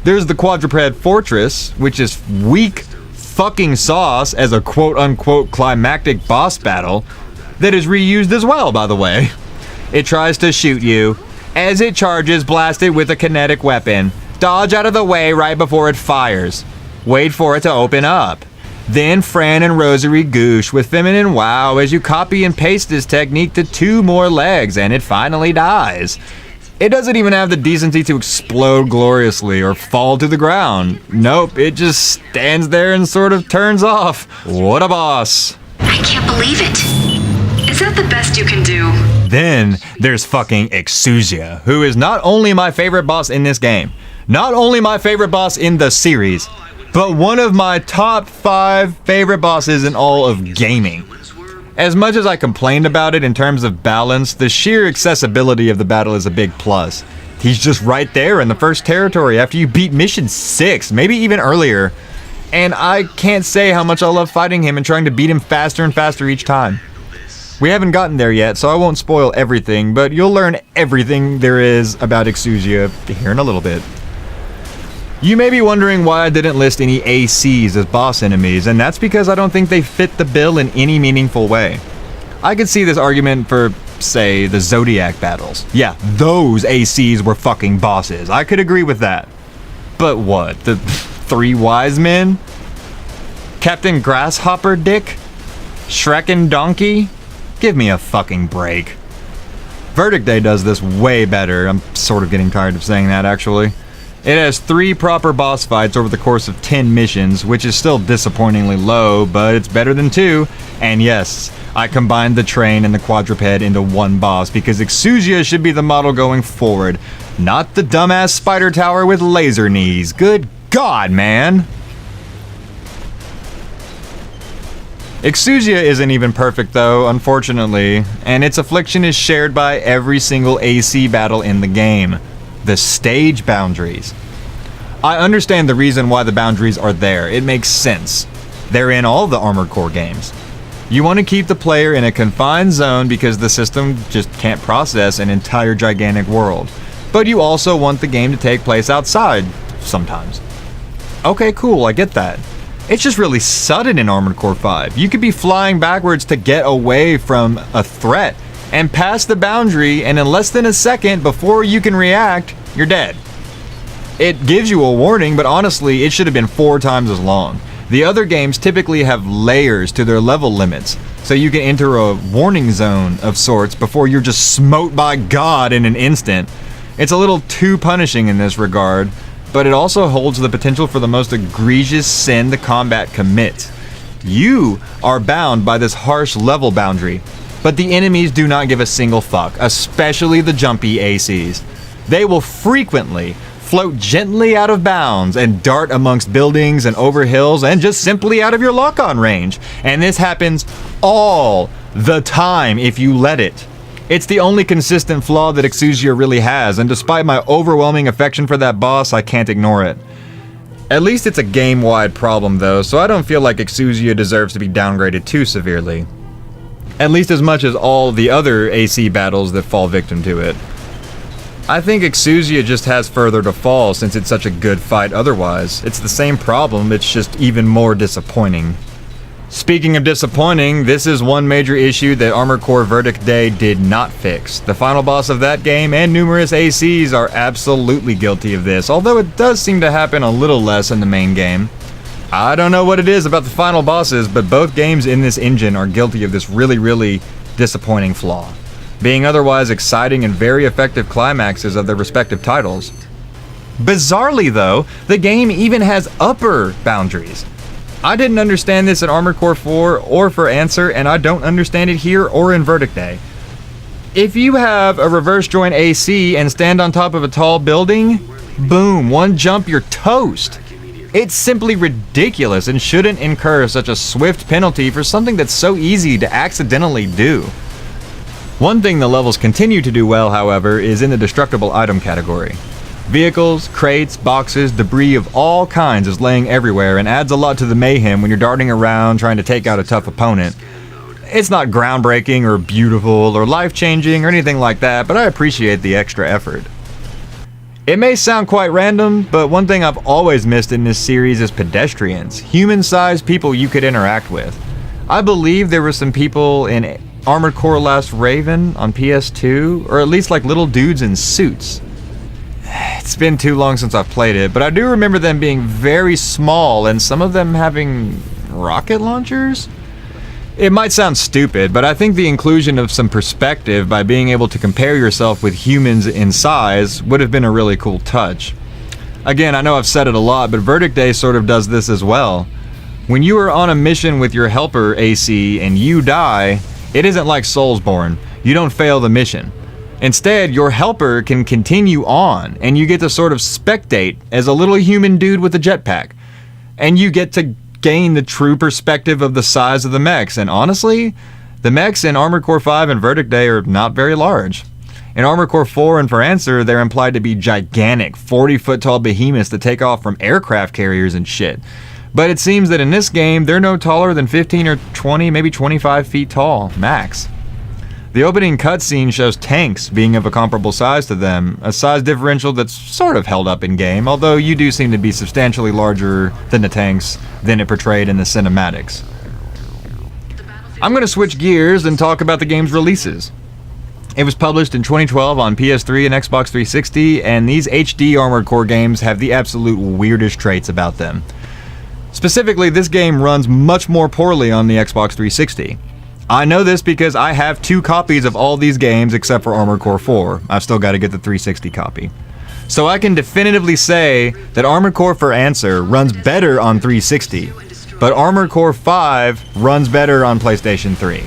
There's the Quadruped Fortress, which is weak fucking sauce as a quote-unquote climactic boss battle that is reused as well, by the way. It tries to shoot you. As it charges, blast it with a kinetic weapon. Dodge out of the way right before it fires. Wait for it to open up. Then Fran and Rosary goosh with feminine wow as you copy and paste this technique to 2 more legs and it finally dies. It doesn't even have the decency to explode gloriously or fall to the ground. Nope, it just stands there and sort of turns off. What a boss. I can't believe it. Is that the best you can do? Then there's fucking Exusia, who is not only my favorite boss in this game, not only my favorite boss in the series, but one of my top 5 favorite bosses in all of gaming. As much as I complained about it in terms of balance, the sheer accessibility of the battle is a big plus. He's just right there in the first territory after you beat mission 6, maybe even earlier. And I can't say how much I love fighting him and trying to beat him faster and faster each time. We haven't gotten there yet, so I won't spoil everything, but you'll learn everything there is about Exusia here in a little bit. You may be wondering why I didn't list any ACs as boss enemies, and that's because I don't think they fit the bill in any meaningful way. I could see this argument for, say, the Zodiac battles. Yeah, those ACs were fucking bosses. I could agree with that. But what, the 3 wise men? Captain Grasshopper Dick? Shrek and Donkey? Give me a fucking break. Verdict Day does this way better. I'm sort of getting tired of saying that, actually. It has 3 proper boss fights over the course of 10 missions, which is still disappointingly low, but it's better than 2. And yes, I combined the train and the quadruped into one boss because Exusia should be the model going forward, not the dumbass spider tower with laser knees. Good God, man! Exusia isn't even perfect though, unfortunately, and its affliction is shared by every single AC battle in the game. The stage boundaries. I understand the reason why the boundaries are there. It makes sense. They're in all the Armored Core games. You want to keep the player in a confined zone because the system just can't process an entire gigantic world. But you also want the game to take place outside sometimes. Okay, cool, I get that. It's just really sudden in Armored Core 5. You could be flying backwards to get away from a threat and pass the boundary, and in less than a second before you can react, you're dead. It gives you a warning, but honestly, it should have been 4 times as long. The other games typically have layers to their level limits, so you can enter a warning zone of sorts before you're just smote by God in an instant. It's a little too punishing in this regard, but it also holds the potential for the most egregious sin the combat commits. You are bound by this harsh level boundary, but the enemies do not give a single fuck, especially the jumpy ACs. They will frequently float gently out of bounds and dart amongst buildings and over hills and just simply out of your lock-on range. And this happens all the time if you let it. It's the only consistent flaw that Exusia really has, and despite my overwhelming affection for that boss, I can't ignore it. At least it's a game-wide problem though, so I don't feel like Exusia deserves to be downgraded too severely. At least as much as all the other AC battles that fall victim to it. I think Exusia just has further to fall since it's such a good fight otherwise. It's the same problem, it's just even more disappointing. Speaking of disappointing, this is one major issue that Armored Core Verdict Day did not fix. The final boss of that game and numerous ACs are absolutely guilty of this, although it does seem to happen a little less in the main game. I don't know what it is about the final bosses, but both games in this engine are guilty of this really disappointing flaw, being otherwise exciting and very effective climaxes of their respective titles. Bizarrely though, the game even has upper boundaries. I didn't understand this in Armored Core 4 or for Answer, and I don't understand it here or in Verdict Day. If you have a reverse joint AC and stand on top of a tall building, boom, one jump, you're toast. It's simply ridiculous and shouldn't incur such a swift penalty for something that's so easy to accidentally do. One thing the levels continue to do well, however, is in the destructible item category. Vehicles, crates, boxes, debris of all kinds is laying everywhere and adds a lot to the mayhem when you're darting around trying to take out a tough opponent. It's not groundbreaking or beautiful or life-changing or anything like that, but I appreciate the extra effort. It may sound quite random, but one thing I've always missed in this series is pedestrians, human-sized people you could interact with. I believe there were some people in Armored Core Last Raven on PS2, or at least like little dudes in suits. It's been too long since I've played it, but I do remember them being very small and some of them having rocket launchers? It might sound stupid, but I think the inclusion of some perspective by being able to compare yourself with humans in size would have been a really cool touch. Again, I know I've said it a lot, but Verdict Day sort of does this as well. When you are on a mission with your helper AC and you die, it isn't like Soulsborne. You don't fail the mission. Instead, your helper can continue on, and you get to sort of spectate as a little human dude with a jetpack. And you get to gain the true perspective of the size of the mechs, and honestly, the mechs in Armored Core 5 and Verdict Day are not very large. In Armored Core 4 and for Answer, they're implied to be gigantic, 40-foot tall behemoths that take off from aircraft carriers and shit. But it seems that in this game, they're no taller than 15 or 20, maybe 25 feet tall, max. The opening cutscene shows tanks being of a comparable size to them, a size differential that's sort of held up in game, although you do seem to be substantially larger than the tanks than it portrayed in the cinematics. I'm going to switch gears and talk about the game's releases. It was published in 2012 on PS3 and Xbox 360, and these HD Armored Core games have the absolute weirdest traits about them. Specifically, this game runs much more poorly on the Xbox 360. I know this because I have 2 copies of all these games except for Armored Core 4. I've still got to get the 360 copy. So I can definitively say that Armored Core for Answer runs better on 360, but Armored Core 5 runs better on PlayStation 3.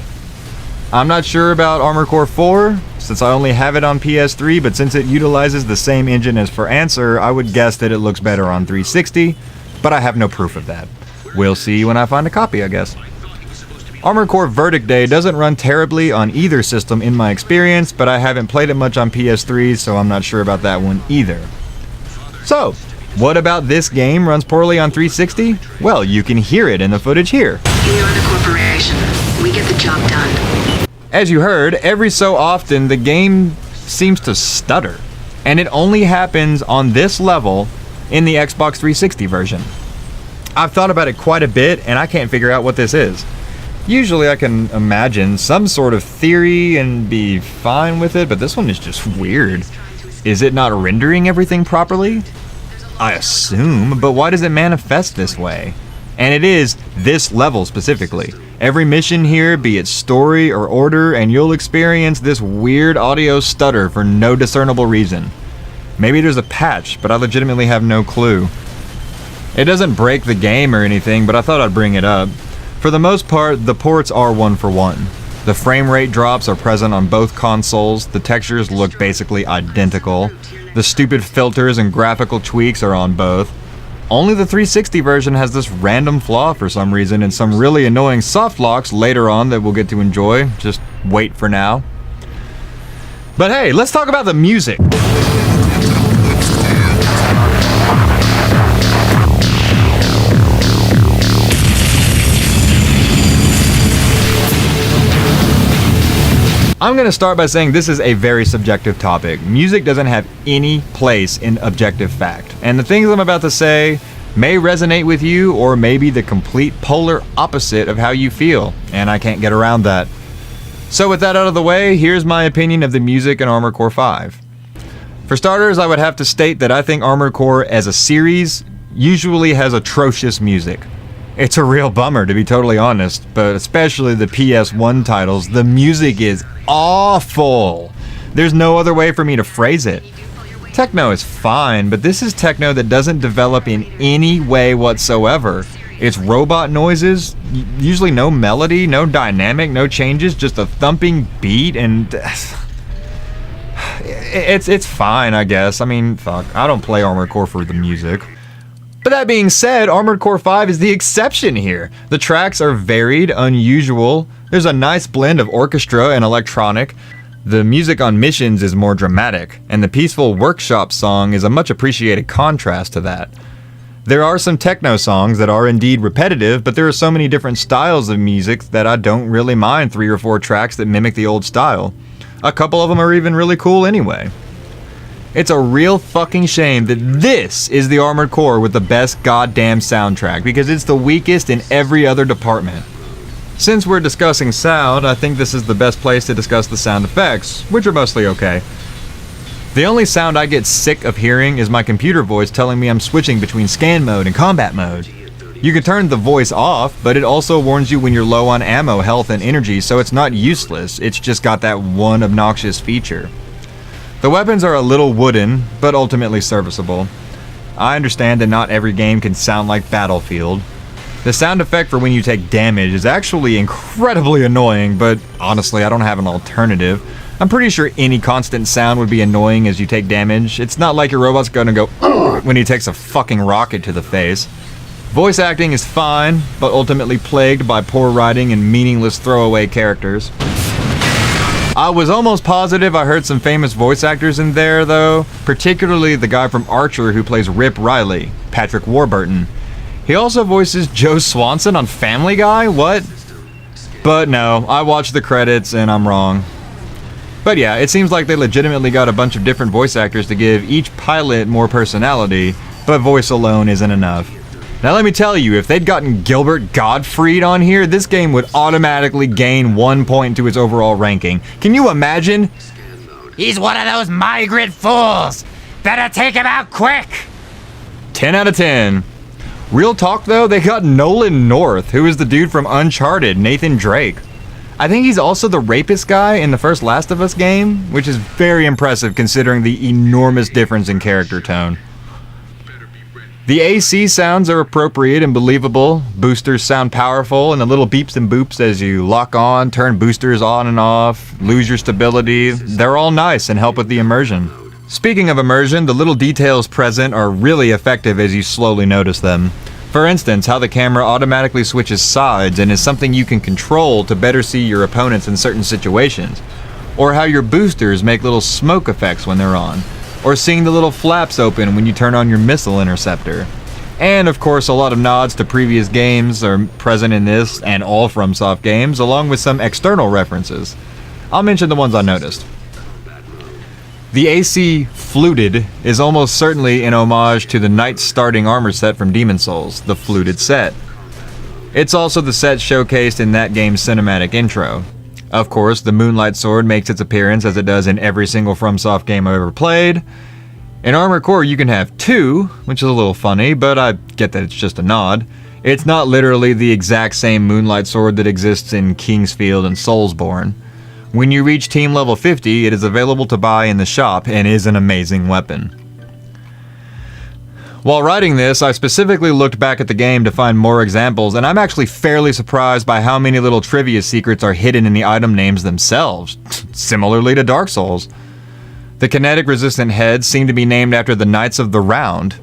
I'm not sure about Armored Core 4, since I only have it on PS3, but since it utilizes the same engine as for Answer, I would guess that it looks better on 360, but I have no proof of that. We'll see when I find a copy, I guess. Armored Core Verdict Day doesn't run terribly on either system in my experience, but I haven't played it much on PS3, so I'm not sure about that one either. So, What about this game runs poorly on 360? Well, you can hear it in the footage here. We are the corporation. We get the job done. As you heard, every so often the game seems to stutter, and it only happens on this level in the Xbox 360 version. I've thought about it quite a bit, and I can't figure out what this is. Usually I can imagine some sort of theory and be fine with it, but this one is just weird. Is it not rendering everything properly? I assume, but why does it manifest this way? And it is this level specifically. Every mission here, be it story or order, and you'll experience this weird audio stutter for no discernible reason. Maybe there's a patch, but I legitimately have no clue. It doesn't break the game or anything, but I thought I'd bring it up. For the most part, the ports are 1-for-1. The frame rate drops are present on both consoles, the textures look basically identical, the stupid filters and graphical tweaks are on both. Only the 360 version has this random flaw for some reason and some really annoying soft locks later on that we'll get to enjoy, just wait for now. But hey, let's talk about the music. I'm going to start by saying this is a very subjective topic. Music doesn't have any place in objective fact. And the things I'm about to say may resonate with you or may be the complete polar opposite of how you feel. And I can't get around that. So with that out of the way, here's my opinion of the music in Armored Core 5. For starters, I would have to state that I think Armored Core as a series usually has atrocious music. It's a real bummer, to be totally honest, but especially the PS1 titles, the music is awful. There's no other way for me to phrase it. Techno is fine, but this is techno that doesn't develop in any way whatsoever. It's robot noises, usually no melody, no dynamic, no changes, just a thumping beat, and it's fine, I guess. I mean, fuck, I don't play Armored Core for the music. But that being said, Armored Core 5 is the exception here. The tracks are varied, unusual. There's a nice blend of orchestra and electronic. The music on missions is more dramatic, and the peaceful workshop song is a much appreciated contrast to that. There are some techno songs that are indeed repetitive, but there are so many different styles of music that I don't really mind 3 or 4 tracks that mimic the old style. A couple of them are even really cool anyway. It's a real fucking shame that this is the Armored Core with the best goddamn soundtrack, because it's the weakest in every other department. Since we're discussing sound, I think this is the best place to discuss the sound effects, which are mostly okay. The only sound I get sick of hearing is my computer voice telling me I'm switching between scan mode and combat mode. You can turn the voice off, but it also warns you when you're low on ammo, health, and energy, so it's not useless, it's just got that one obnoxious feature. The weapons are a little wooden, but ultimately serviceable. I understand that not every game can sound like Battlefield. The sound effect for when you take damage is actually incredibly annoying, but honestly, I don't have an alternative. I'm pretty sure any constant sound would be annoying as you take damage. It's not like your robot's gonna go when he takes a fucking rocket to the face. Voice acting is fine, but ultimately plagued by poor writing and meaningless throwaway characters. I was almost positive I heard some famous voice actors in there, though, particularly the guy from Archer who plays Rip Riley, Patrick Warburton. He also voices Joe Swanson on Family Guy? What? But no, I watched the credits and I'm wrong. But yeah, it seems like they legitimately got a bunch of different voice actors to give each pilot more personality, but voice alone isn't enough. Now let me tell you, if they'd gotten Gilbert Gottfried on here, this game would automatically gain 1 point to its overall ranking. Can you imagine? He's one of those migrant fools! Better take him out quick! 10 out of 10. Real talk though, they got Nolan North, who is the dude from Uncharted, Nathan Drake. I think he's also the rapist guy in the first Last of Us game, which is very impressive considering the enormous difference in character tone. The AC sounds are appropriate and believable, boosters sound powerful, and the little beeps and boops as you lock on, turn boosters on and off, lose your stability, they're all nice and help with the immersion. Speaking of immersion, the little details present are really effective as you slowly notice them. For instance, how the camera automatically switches sides and is something you can control to better see your opponents in certain situations, or how your boosters make little smoke effects when they're on. or seeing the little flaps open when you turn on your missile interceptor. And of course, a lot of nods to previous games are present in this and all FromSoft games, along with some external references. I'll mention the ones I noticed. The AC Fluted is almost certainly an homage to the Knight's starting armor set from Demon's Souls, the Fluted set. It's also the set showcased in that game's cinematic intro. Of course, the Moonlight Sword makes its appearance as it does in every single FromSoft game I've ever played. In Armored Core you can have two, which is a little funny, but I get that it's just a nod. It's not literally the exact same Moonlight Sword that exists in Kingsfield and Soulsborne. When you reach team level 50, it is available to buy in the shop and is an amazing weapon. While writing this, I specifically looked back at the game to find more examples, and I'm actually fairly surprised by how many little trivia secrets are hidden in the item names themselves, similarly to Dark Souls. The kinetic-resistant heads seem to be named after the Knights of the Round.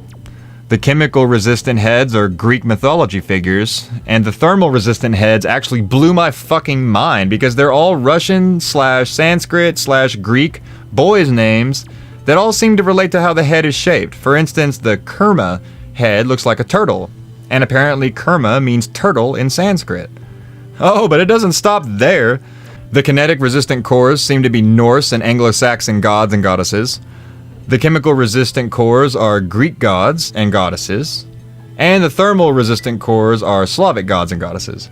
The chemical-resistant heads are Greek mythology figures, and the thermal-resistant heads actually blew my fucking mind because they're all Russian/Sanskrit/Greek boys' names that all seem to relate to how the head is shaped. For instance, the Kurma head looks like a turtle, and apparently Kurma means turtle in Sanskrit. Oh, but it doesn't stop there. The kinetic-resistant cores seem to be Norse and Anglo-Saxon gods and goddesses. The chemical-resistant cores are Greek gods and goddesses. And the thermal-resistant cores are Slavic gods and goddesses.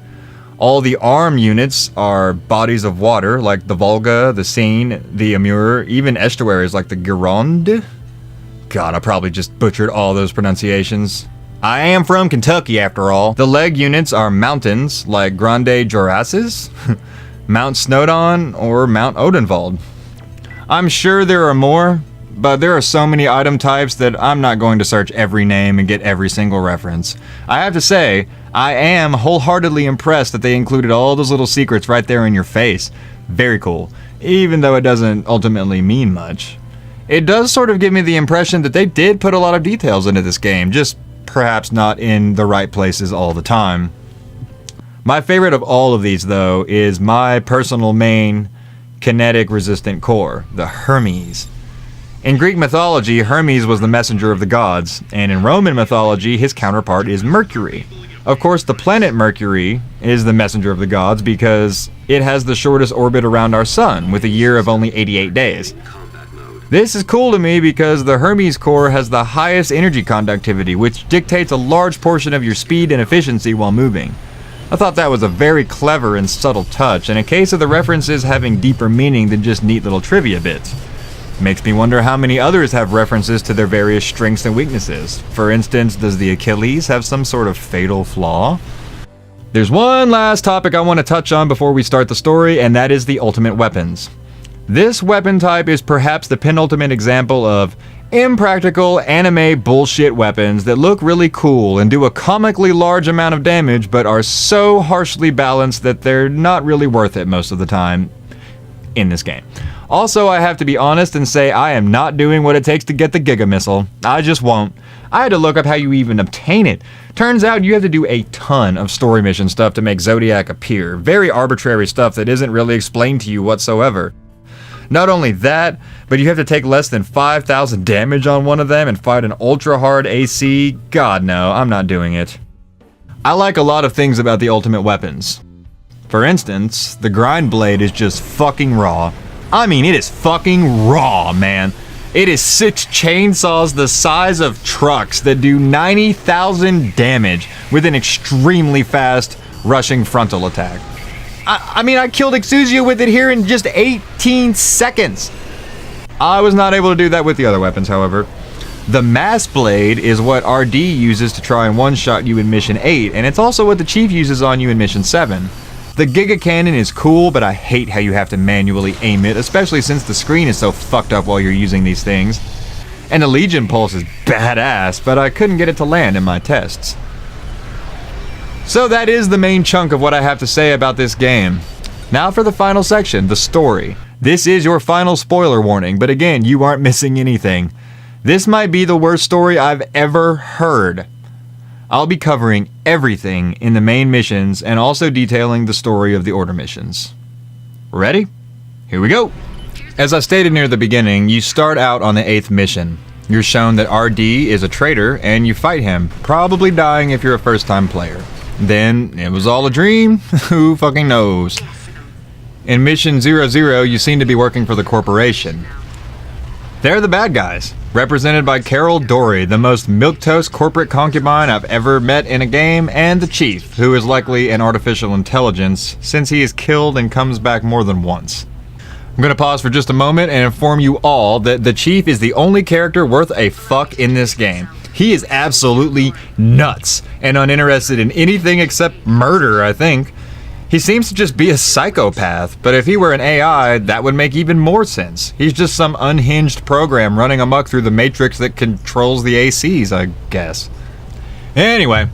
All the arm units are bodies of water, like the Volga, the Seine, the Amur, even estuaries like the Gironde. God, I probably just butchered all those pronunciations. I am from Kentucky, after all. The leg units are mountains, like Grande Jorasses, Mount Snowdon, or Mount Odenwald. I'm sure there are more, but there are so many item types that I'm not going to search every name and get every single reference. I have to say, I am wholeheartedly impressed that they included all those little secrets right there in your face. Very cool, even though it doesn't ultimately mean much. It does sort of give me the impression that they did put a lot of details into this game, just perhaps not in the right places all the time. My favorite of all of these, though, is my personal main kinetic-resistant core, the Hermes. In Greek mythology, Hermes was the messenger of the gods, and in Roman mythology, his counterpart is Mercury. Of course, the planet Mercury is the messenger of the gods because it has the shortest orbit around our sun, with a year of only 88 days. This is cool to me because the Hermes core has the highest energy conductivity, which dictates a large portion of your speed and efficiency while moving. I thought that was a very clever and subtle touch, and a case of the references having deeper meaning than just neat little trivia bits. Makes me wonder how many others have references to their various strengths and weaknesses. For instance, does the Achilles have some sort of fatal flaw? There's one last topic I want to touch on before we start the story, and that is the ultimate weapons. This weapon type is perhaps the penultimate example of impractical anime bullshit weapons that look really cool and do a comically large amount of damage but are so harshly balanced that they're not really worth it most of the time in this game. Also, I have to be honest and say I am not doing what it takes to get the Giga Missile. I just won't. I had to look up how you even obtain it. Turns out you have to do a ton of story mission stuff to make Zodiac appear. Very arbitrary stuff that isn't really explained to you whatsoever. Not only that, but you have to take less than 5,000 damage on one of them and fight an ultra hard AC. God no, I'm not doing it. I like a lot of things about the ultimate weapons. For instance, the grind blade is just fucking raw. I mean, it is fucking raw, man. It is 6 chainsaws the size of trucks that do 90,000 damage with an extremely fast rushing frontal attack. I mean, I killed Exuzia with it here in just 18 seconds. I was not able to do that with the other weapons, however. The Mass Blade is what RD uses to try and one-shot you in Mission 8, and it's also what the Chief uses on you in Mission 7. The Giga Cannon is cool, but I hate how you have to manually aim it, especially since the screen is so fucked up while you're using these things. And the Legion Pulse is badass, but I couldn't get it to land in my tests. So that is the main chunk of what I have to say about this game. Now for the final section, the story. This is your final spoiler warning, but again, you aren't missing anything. This might be the worst story I've ever heard. I'll be covering everything in the main missions and also detailing the story of the Order missions. Ready? Here we go! As I stated near the beginning, you start out on the 8th mission. You're shown that RD is a traitor and you fight him, probably dying if you're a first-time player. Then, it was all a dream? Who fucking knows? In Mission 00, you seem to be working for the corporation. They're the bad guys, represented by Carol Dory, the most milquetoast corporate concubine I've ever met in a game, and the Chief, who is likely an artificial intelligence, since he is killed and comes back more than once. I'm gonna pause for just a moment and inform you all that the Chief is the only character worth a fuck in this game. He is absolutely nuts and uninterested in anything except murder, I think. He seems to just be a psychopath, but if he were an AI, that would make even more sense. He's just some unhinged program running amok through the matrix that controls the ACs, I guess. Anyway,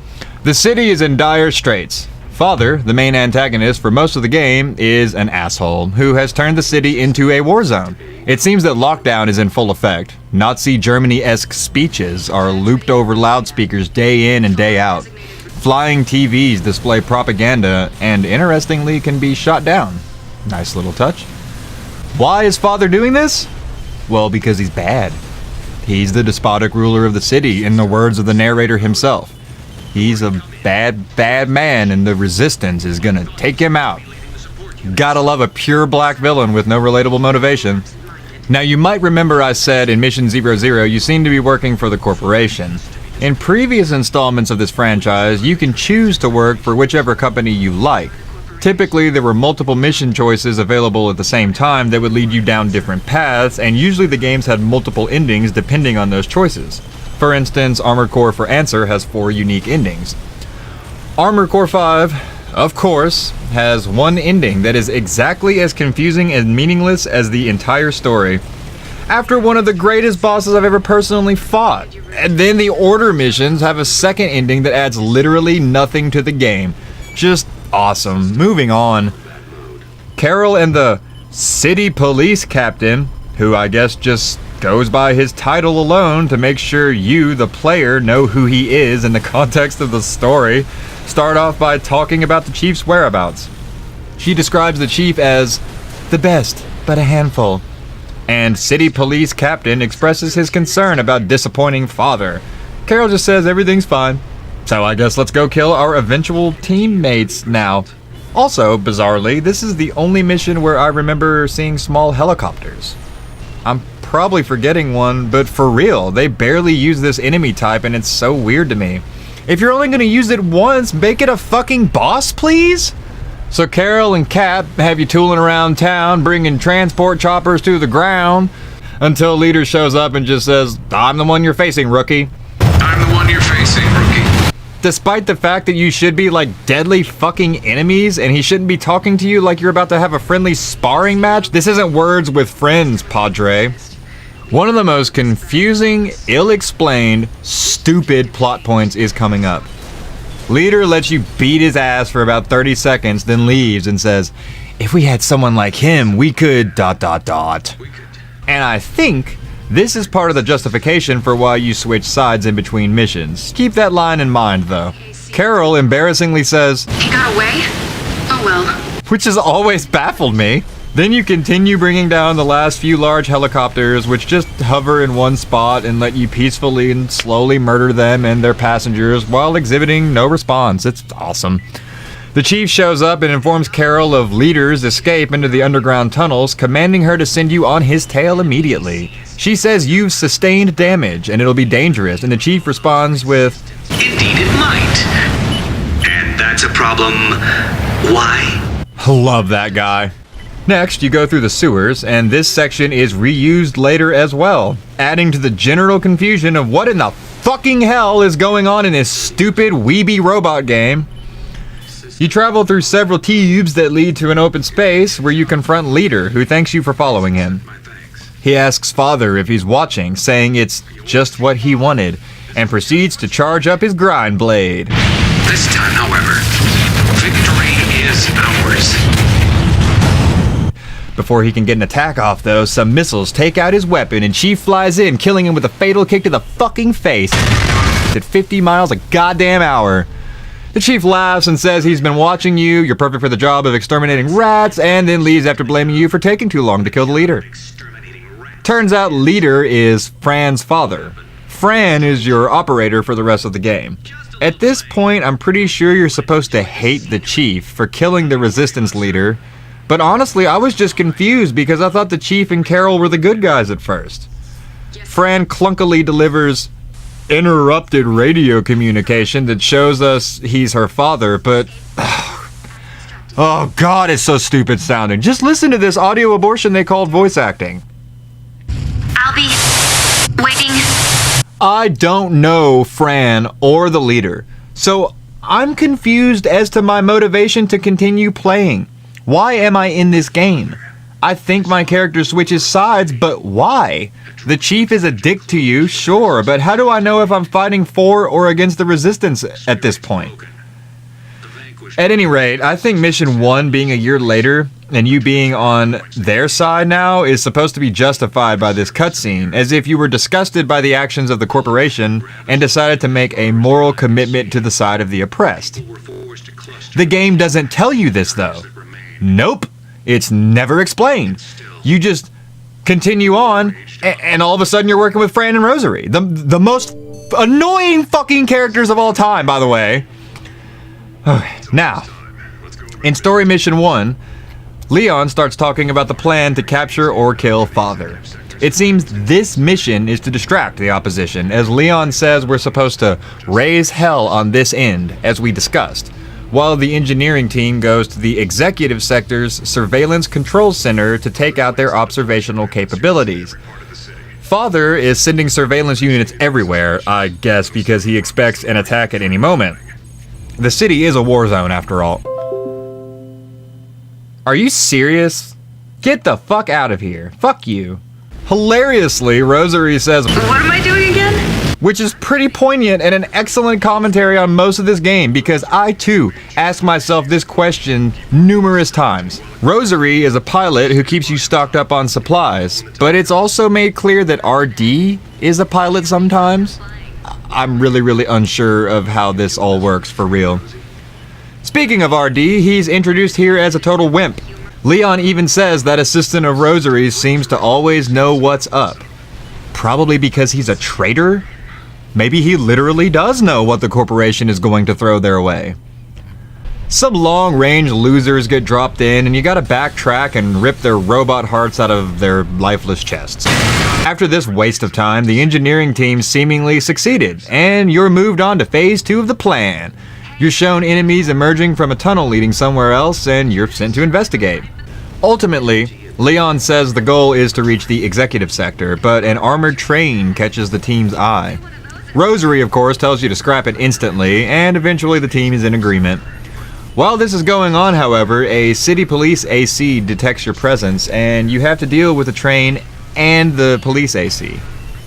the city is in dire straits. Father, the main antagonist for most of the game, is an asshole who has turned the city into a war zone. It seems that lockdown is in full effect. Nazi Germany-esque speeches are looped over loudspeakers day in and day out. Flying TVs display propaganda and, interestingly, can be shot down. Nice little touch. Why is Father doing this? Well, because he's bad. He's the despotic ruler of the city, in the words of the narrator himself. He's a bad man, and the Resistance is gonna take him out. Gotta love a pure black villain with no relatable motivation. Now, you might remember I said in Mission 00 you seem to be working for the corporation. In previous installments of this franchise, you can choose to work for whichever company you like. Typically, there were multiple mission choices available at the same time that would lead you down different paths, and usually the games had multiple endings depending on those choices. For instance, Armored Core for Answer has 4 unique endings. Armored Core 5, of course, has one ending that is exactly as confusing and meaningless as the entire story. After one of the greatest bosses I've ever personally fought. And then the Order missions have a second ending that adds literally nothing to the game. Just awesome. Moving on. Carol and the City Police Captain, who I guess just goes by his title alone to make sure you, the player, know who he is in the context of the story, start off by talking about the Chief's whereabouts. She describes the Chief as the best, but a handful. And City Police Captain expresses his concern about disappointing Father. Carol just says everything's fine. So I guess let's go kill our eventual teammates now. Also, bizarrely, this is the only mission where I remember seeing small helicopters. I'm probably forgetting one, but for real, they barely use this enemy type and it's so weird to me. If you're only gonna use it once, make it a fucking boss, please? So Carol and Cap have you tooling around town, bringing transport choppers to the ground, until Leader shows up and just says, "I'm the one you're facing, rookie." I'm the one you're facing, rookie. Despite the fact that you should be like deadly fucking enemies and he shouldn't be talking to you like you're about to have a friendly sparring match, this isn't Words with Friends, Padre. One of the most confusing, ill-explained, stupid plot points is coming up. Leader lets you beat his ass for about 30 seconds, then leaves and says, "If we had someone like him, we could ... And I think this is part of the justification for why you switch sides in between missions. Keep that line in mind, though. Carol embarrassingly says, He got away? Oh well. which has always baffled me. Then you continue bringing down the last few large helicopters, which just hover in one spot and let you peacefully and slowly murder them and their passengers while exhibiting no response. It's awesome. The Chief shows up and informs Carol of Leader's escape into the underground tunnels, commanding her to send you on his tail immediately. She says you've sustained damage and it'll be dangerous, and the Chief responds with, Indeed it might. And that's a problem. Why? Love that guy. Next, you go through the sewers, and this section is reused later as well, adding to the general confusion of what in the fucking hell is going on in this stupid weeby robot game. You travel through several tubes that lead to an open space where you confront Leader, who thanks you for following him. He asks Father if he's watching, saying it's just what he wanted, and proceeds to charge up his grind blade. This time, however, victory is ours. Before he can get an attack off, though, some missiles take out his weapon and Chief flies in, killing him with a fatal kick to the fucking face at 50 miles a goddamn hour. The chief laughs and says he's been watching you, you're perfect for the job of exterminating rats, and then leaves after blaming you for taking too long to kill the leader. Turns out Leader is Fran's father. Fran is your operator for the rest of the game. At this point, I'm pretty sure you're supposed to hate the chief for killing the resistance leader, but honestly, I was just confused because I thought the chief and Carol were the good guys at first. Fran clunkily delivers interrupted radio communication that shows us he's her father, but oh god, it's so stupid sounding. Just listen to this audio abortion they called voice acting. I'll be waiting. I don't know Fran or the leader, so I'm confused as to my motivation to continue playing. Why am I in this game? I think my character switches sides, but why? The chief is a dick to you, sure, but how do I know if I'm fighting for or against the resistance at this point? At any rate, I think Mission 1 being a year later, and you being on their side now, is supposed to be justified by this cutscene, as if you were disgusted by the actions of the corporation and decided to make a moral commitment to the side of the oppressed. The game doesn't tell you this, though. Nope. It's never explained. You just continue on, and all of a sudden you're working with Fran and Rosary. The most annoying fucking characters of all time, by the way. Okay, now, in Story Mission 1, Leon starts talking about the plan to capture or kill Father. It seems this mission is to distract the opposition, as Leon says we're supposed to raise hell on this end, as we discussed, while the engineering team goes to the executive sector's surveillance control center to take out their observational capabilities. Father is sending surveillance units everywhere, I guess because he expects an attack at any moment. The city is a war zone, after all. Are you serious? Get the fuck out of here. Fuck you. Hilariously, Rosary says, What am I doing again? which is pretty poignant and an excellent commentary on most of this game, because I too ask myself this question numerous times. Rosary is a pilot who keeps you stocked up on supplies, but it's also made clear that RD is a pilot sometimes. I'm really unsure of how this all works for real. Speaking of RD, he's introduced here as a total wimp. Leon even says that assistant of Rosary's seems to always know what's up. Probably because he's a traitor? Maybe he literally does know what the corporation is going to throw their way. Some long-range losers get dropped in, and you gotta backtrack and rip their robot hearts out of their lifeless chests. After this waste of time, the engineering team seemingly succeeded, and you're moved on to Phase 2 of the plan. You're shown enemies emerging from a tunnel leading somewhere else, and you're sent to investigate. Ultimately, Leon says the goal is to reach the executive sector, but an armored train catches the team's eye. Rosary, of course, tells you to scrap it instantly, and eventually the team is in agreement. While this is going on, however, a city police AC detects your presence, and you have to deal with the train and the police AC.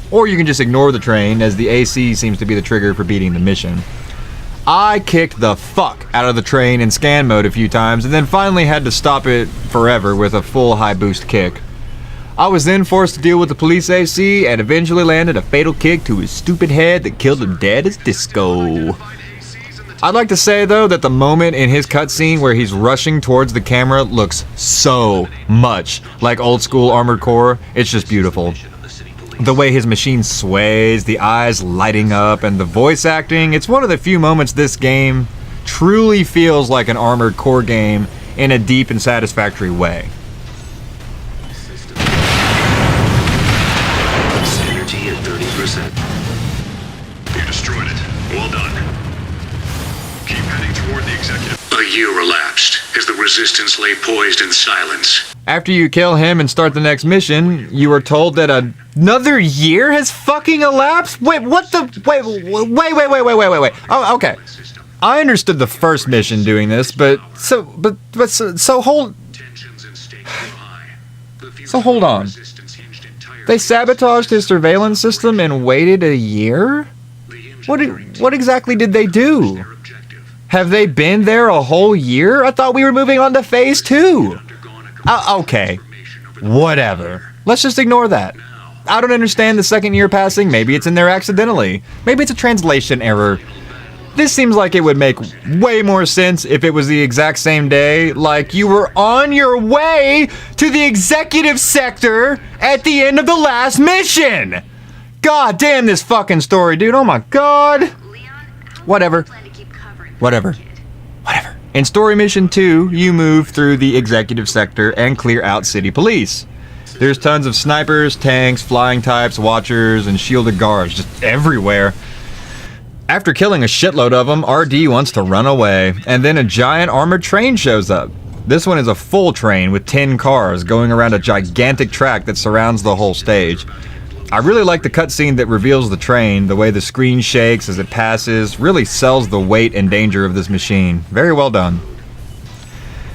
Or you can just ignore the train, as the AC seems to be the trigger for beating the mission. I kicked the fuck out of the train in scan mode a few times, and then finally had to stop it forever with a full high boost kick. I was then forced to deal with the police AC, and eventually landed a fatal kick to his stupid head that killed him dead as disco. I'd like to say, though, that the moment in his cutscene where he's rushing towards the camera looks so much like old school Armored Core. It's just beautiful. The way his machine sways, the eyes lighting up, and the voice acting, it's one of the few moments this game truly feels like an Armored Core game in a deep and satisfactory way. Energy at 30%. You destroyed it. Well done. Keep heading toward the executive. A year elapsed as the resistance lay poised in silence. After you kill him and start the next mission, you are told that another year has fucking elapsed? Wait, what the? Wait. Oh, okay. I understood the first mission doing this, but hold on. They sabotaged his surveillance system and waited a year? What exactly did they do? Have they been there a whole year? I thought we were moving on to Phase 2. Okay, whatever. Let's just ignore that. I don't understand the second year passing. Maybe it's in there accidentally. Maybe it's a translation error. This seems like it would make way more sense if it was the exact same day, like you were on your way to the executive sector at the end of the last mission. God damn this fucking story, dude. Oh my god. Whatever. In story mission 2, you move through the executive sector and clear out city police. There's tons of snipers, tanks, flying types, watchers, and shielded guards just everywhere. After killing a shitload of them, RD wants to run away, and then a giant armored train shows up. This one is a full train with 10 cars going around a gigantic track that surrounds the whole stage. I really like the cutscene that reveals the train. The way the screen shakes as it passes really sells the weight and danger of this machine. Very well done.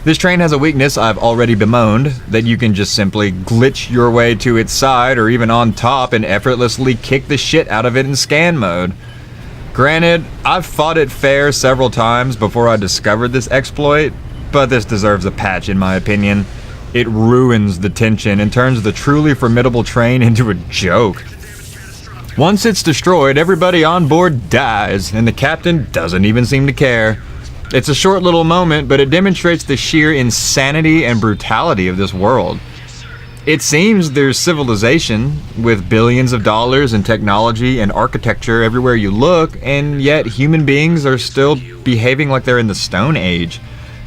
This train has a weakness I've already bemoaned, that you can just simply glitch your way to its side or even on top and effortlessly kick the shit out of it in scan mode. Granted, I've fought it fair several times before I discovered this exploit, but this deserves a patch in my opinion. It ruins the tension and turns the truly formidable train into a joke. Once it's destroyed, everybody on board dies, and the captain doesn't even seem to care. It's a short little moment, but it demonstrates the sheer insanity and brutality of this world. It seems there's civilization, with billions of dollars in technology and architecture everywhere you look, and yet human beings are still behaving like they're in the Stone Age,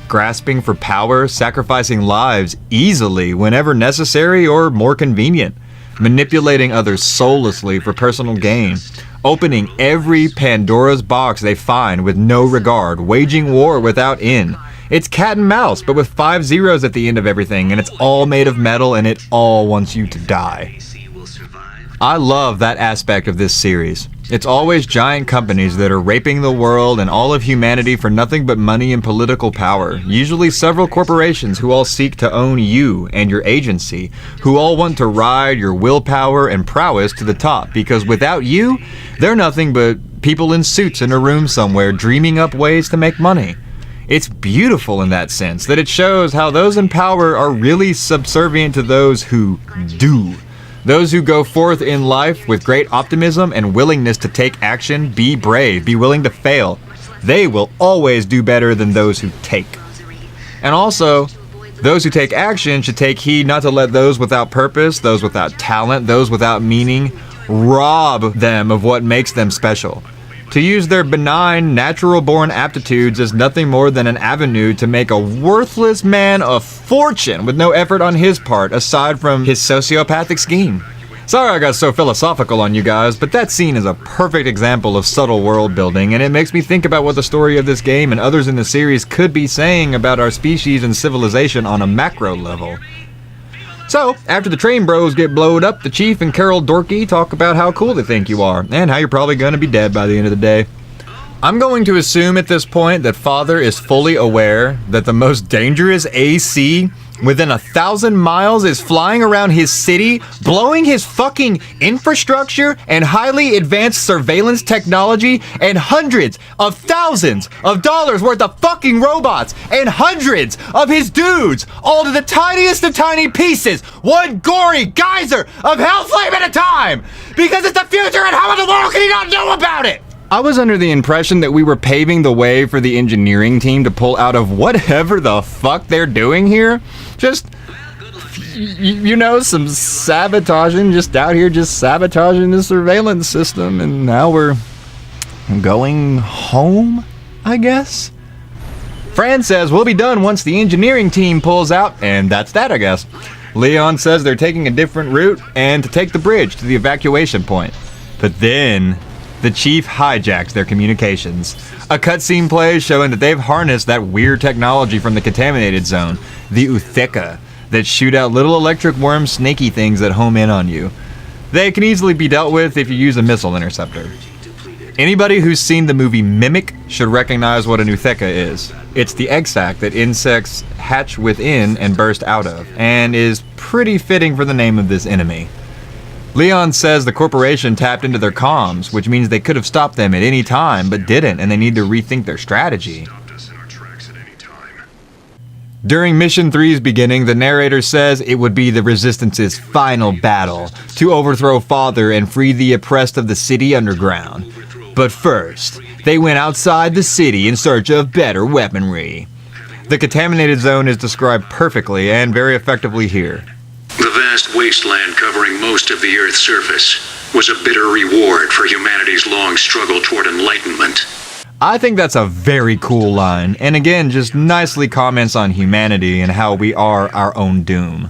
grasping for power, sacrificing lives easily whenever necessary or more convenient, manipulating others soullessly for personal gain, opening every Pandora's box they find with no regard, waging war without end. It's cat and mouse, but with 5 zeros at the end of everything, and it's all made of metal, and it all wants you to die. I love that aspect of this series. It's always giant companies that are raping the world and all of humanity for nothing but money and political power. Usually several corporations who all seek to own you and your agency, who all want to ride your willpower and prowess to the top, because without you, they're nothing but people in suits in a room somewhere dreaming up ways to make money. It's beautiful in that sense, that it shows how those in power are really subservient to those who do. Those who go forth in life with great optimism and willingness to take action, be brave, be willing to fail. They will always do better than those who take. And also, those who take action should take heed not to let those without purpose, those without talent, those without meaning, rob them of what makes them special. To use their benign, natural-born aptitudes as nothing more than an avenue to make a worthless man a fortune with no effort on his part aside from his sociopathic scheme. Sorry I got so philosophical on you guys, but that scene is a perfect example of subtle world building, and it makes me think about what the story of this game and others in the series could be saying about our species and civilization on a macro level. So, after the train bros get blowed up, the Chief and Carol Dorky talk about how cool they think you are, and how you're probably gonna be dead by the end of the day. I'm going to assume at this point that Father is fully aware that the most dangerous AC within 1,000 miles is flying around his city, blowing his fucking infrastructure and highly advanced surveillance technology and hundreds of thousands of dollars worth of fucking robots and hundreds of his dudes, all to the tiniest of tiny pieces, one gory geyser of hellflame at a time, because it's the future and how in the world can he not know about it? I was under the impression that we were paving the way for the engineering team to pull out of whatever the fuck they're doing here. Just, you know, some sabotaging, just out here just sabotaging the surveillance system, and now we're going home, I guess? Fran says we'll be done once the engineering team pulls out, and that's that, I guess. Leon says they're taking a different route and to take the bridge to the evacuation point. But then the Chief hijacks their communications. A cutscene plays showing that they've harnessed that weird technology from the contaminated zone, the Utheka, that shoot out little electric worm snaky things that home in on you. They can easily be dealt with if you use a missile interceptor. Anybody who's seen the movie Mimic should recognize what an Utheka is. It's the egg sac that insects hatch within and burst out of, and is pretty fitting for the name of this enemy. Leon says the corporation tapped into their comms, which means they could have stopped them at any time, but didn't, and they need to rethink their strategy. During Mission 3's beginning, the narrator says it would be the Resistance's final battle, to overthrow Father and free the oppressed of the city underground. But first, They went outside the city in search of better weaponry. The contaminated zone is described perfectly and very effectively here. The vast wasteland covering most of the Earth's surface was a bitter reward for humanity's long struggle toward enlightenment. I think that's a very cool line, and again, just nicely comments on humanity and how we are our own doom.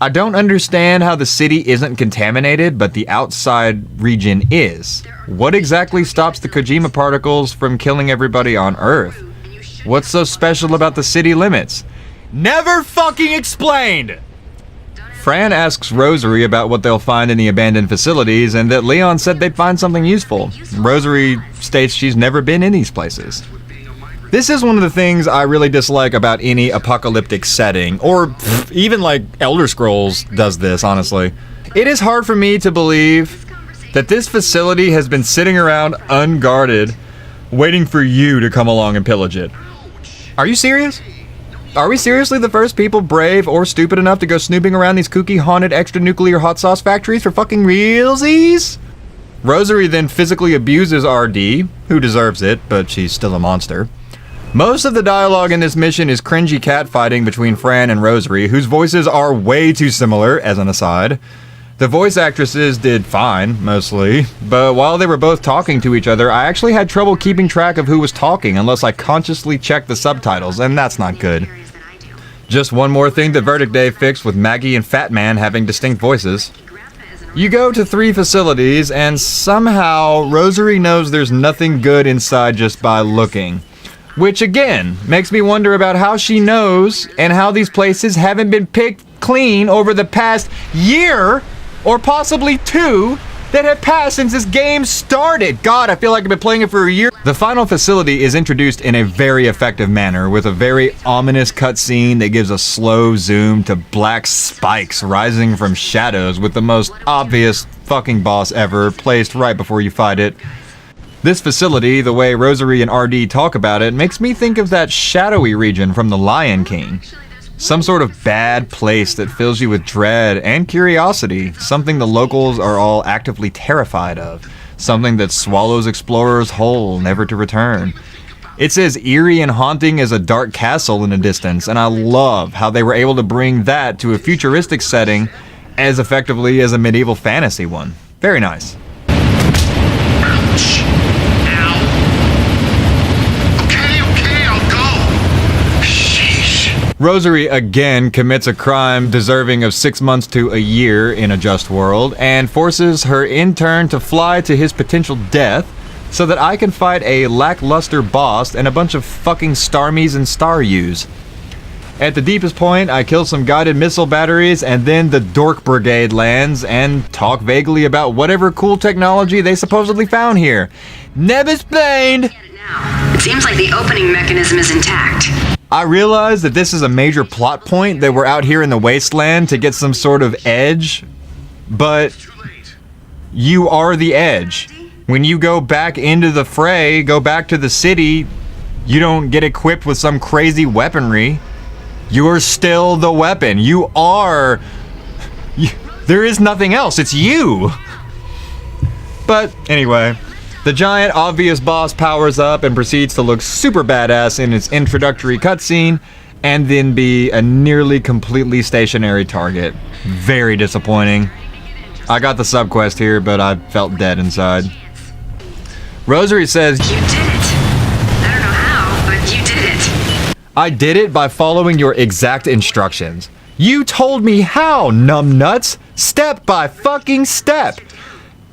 I don't understand how the city isn't contaminated, but the outside region is. What exactly stops the Kojima particles from killing everybody on Earth? What's so special about the city limits? Never fucking explained! Fran asks Rosary about what they'll find in the abandoned facilities, and that Leon said they'd find something useful. Rosary states she's never been in these places. This is one of the things I really dislike about any apocalyptic setting, or even like Elder Scrolls does this, honestly. It is hard for me to believe that this facility has been sitting around unguarded, waiting for you to come along and pillage it. Are you serious? Are we seriously the first people brave or stupid enough to go snooping around these kooky haunted extra nuclear hot sauce factories for fucking realsies? Rosary then physically abuses RD, who deserves it, but she's still a monster. Most of the dialogue in this mission is cringy catfighting between Fran and Rosary, whose voices are way too similar, as an aside. The voice actresses did fine, mostly, but while they were both talking to each other, I actually had trouble keeping track of who was talking unless I consciously checked the subtitles, and that's not good. Just one more thing that Verdict Day fixed with Maggie and Fat Man having distinct voices. You go to 3 facilities, and somehow Rosary knows there's nothing good inside just by looking. Which again, makes me wonder about how she knows and how these places haven't been picked clean over the past year, or possibly 2, that have passed since this game started. God, I feel like I've been playing it for a year. The final facility is introduced in a very effective manner with a very ominous cutscene that gives a slow zoom to black spikes rising from shadows with the most obvious fucking boss ever placed right before you fight it. This facility, the way Rosary and RD talk about it, makes me think of that shadowy region from The Lion King. Some sort of bad place that fills you with dread and curiosity, something the locals are all actively terrified of, something that swallows explorers whole, never to return. It's as eerie and haunting as a dark castle in the distance, and I love how they were able to bring that to a futuristic setting as effectively as a medieval fantasy one. Very nice. Ouch. Ow. Okay, I'll go. Sheesh. Rosary again commits a crime deserving of 6 months to a year in a just world, and forces her intern to fly to his potential death so that I can fight a lackluster boss and a bunch of fucking Starmies and Star-Yous. At the deepest point, I kill some guided missile batteries, and then the Dork Brigade lands and talk vaguely about whatever cool technology they supposedly found here. Never explained! It seems like the opening mechanism is intact. I realize that this is a major plot point, that we're out here in the wasteland to get some sort of edge, but you are the edge. When you go back into the fray, go back to the city, you don't get equipped with some crazy weaponry. You're still the weapon. You are... there is nothing else. It's you. But anyway, the giant obvious boss powers up and proceeds to look super badass in its introductory cutscene, and then be a nearly completely stationary target. Very disappointing. I got the subquest here, but I felt dead inside. Rosary says, You did it. I don't know how, but you did it. I did it by following your exact instructions. You told me how, numbnuts, step by fucking step.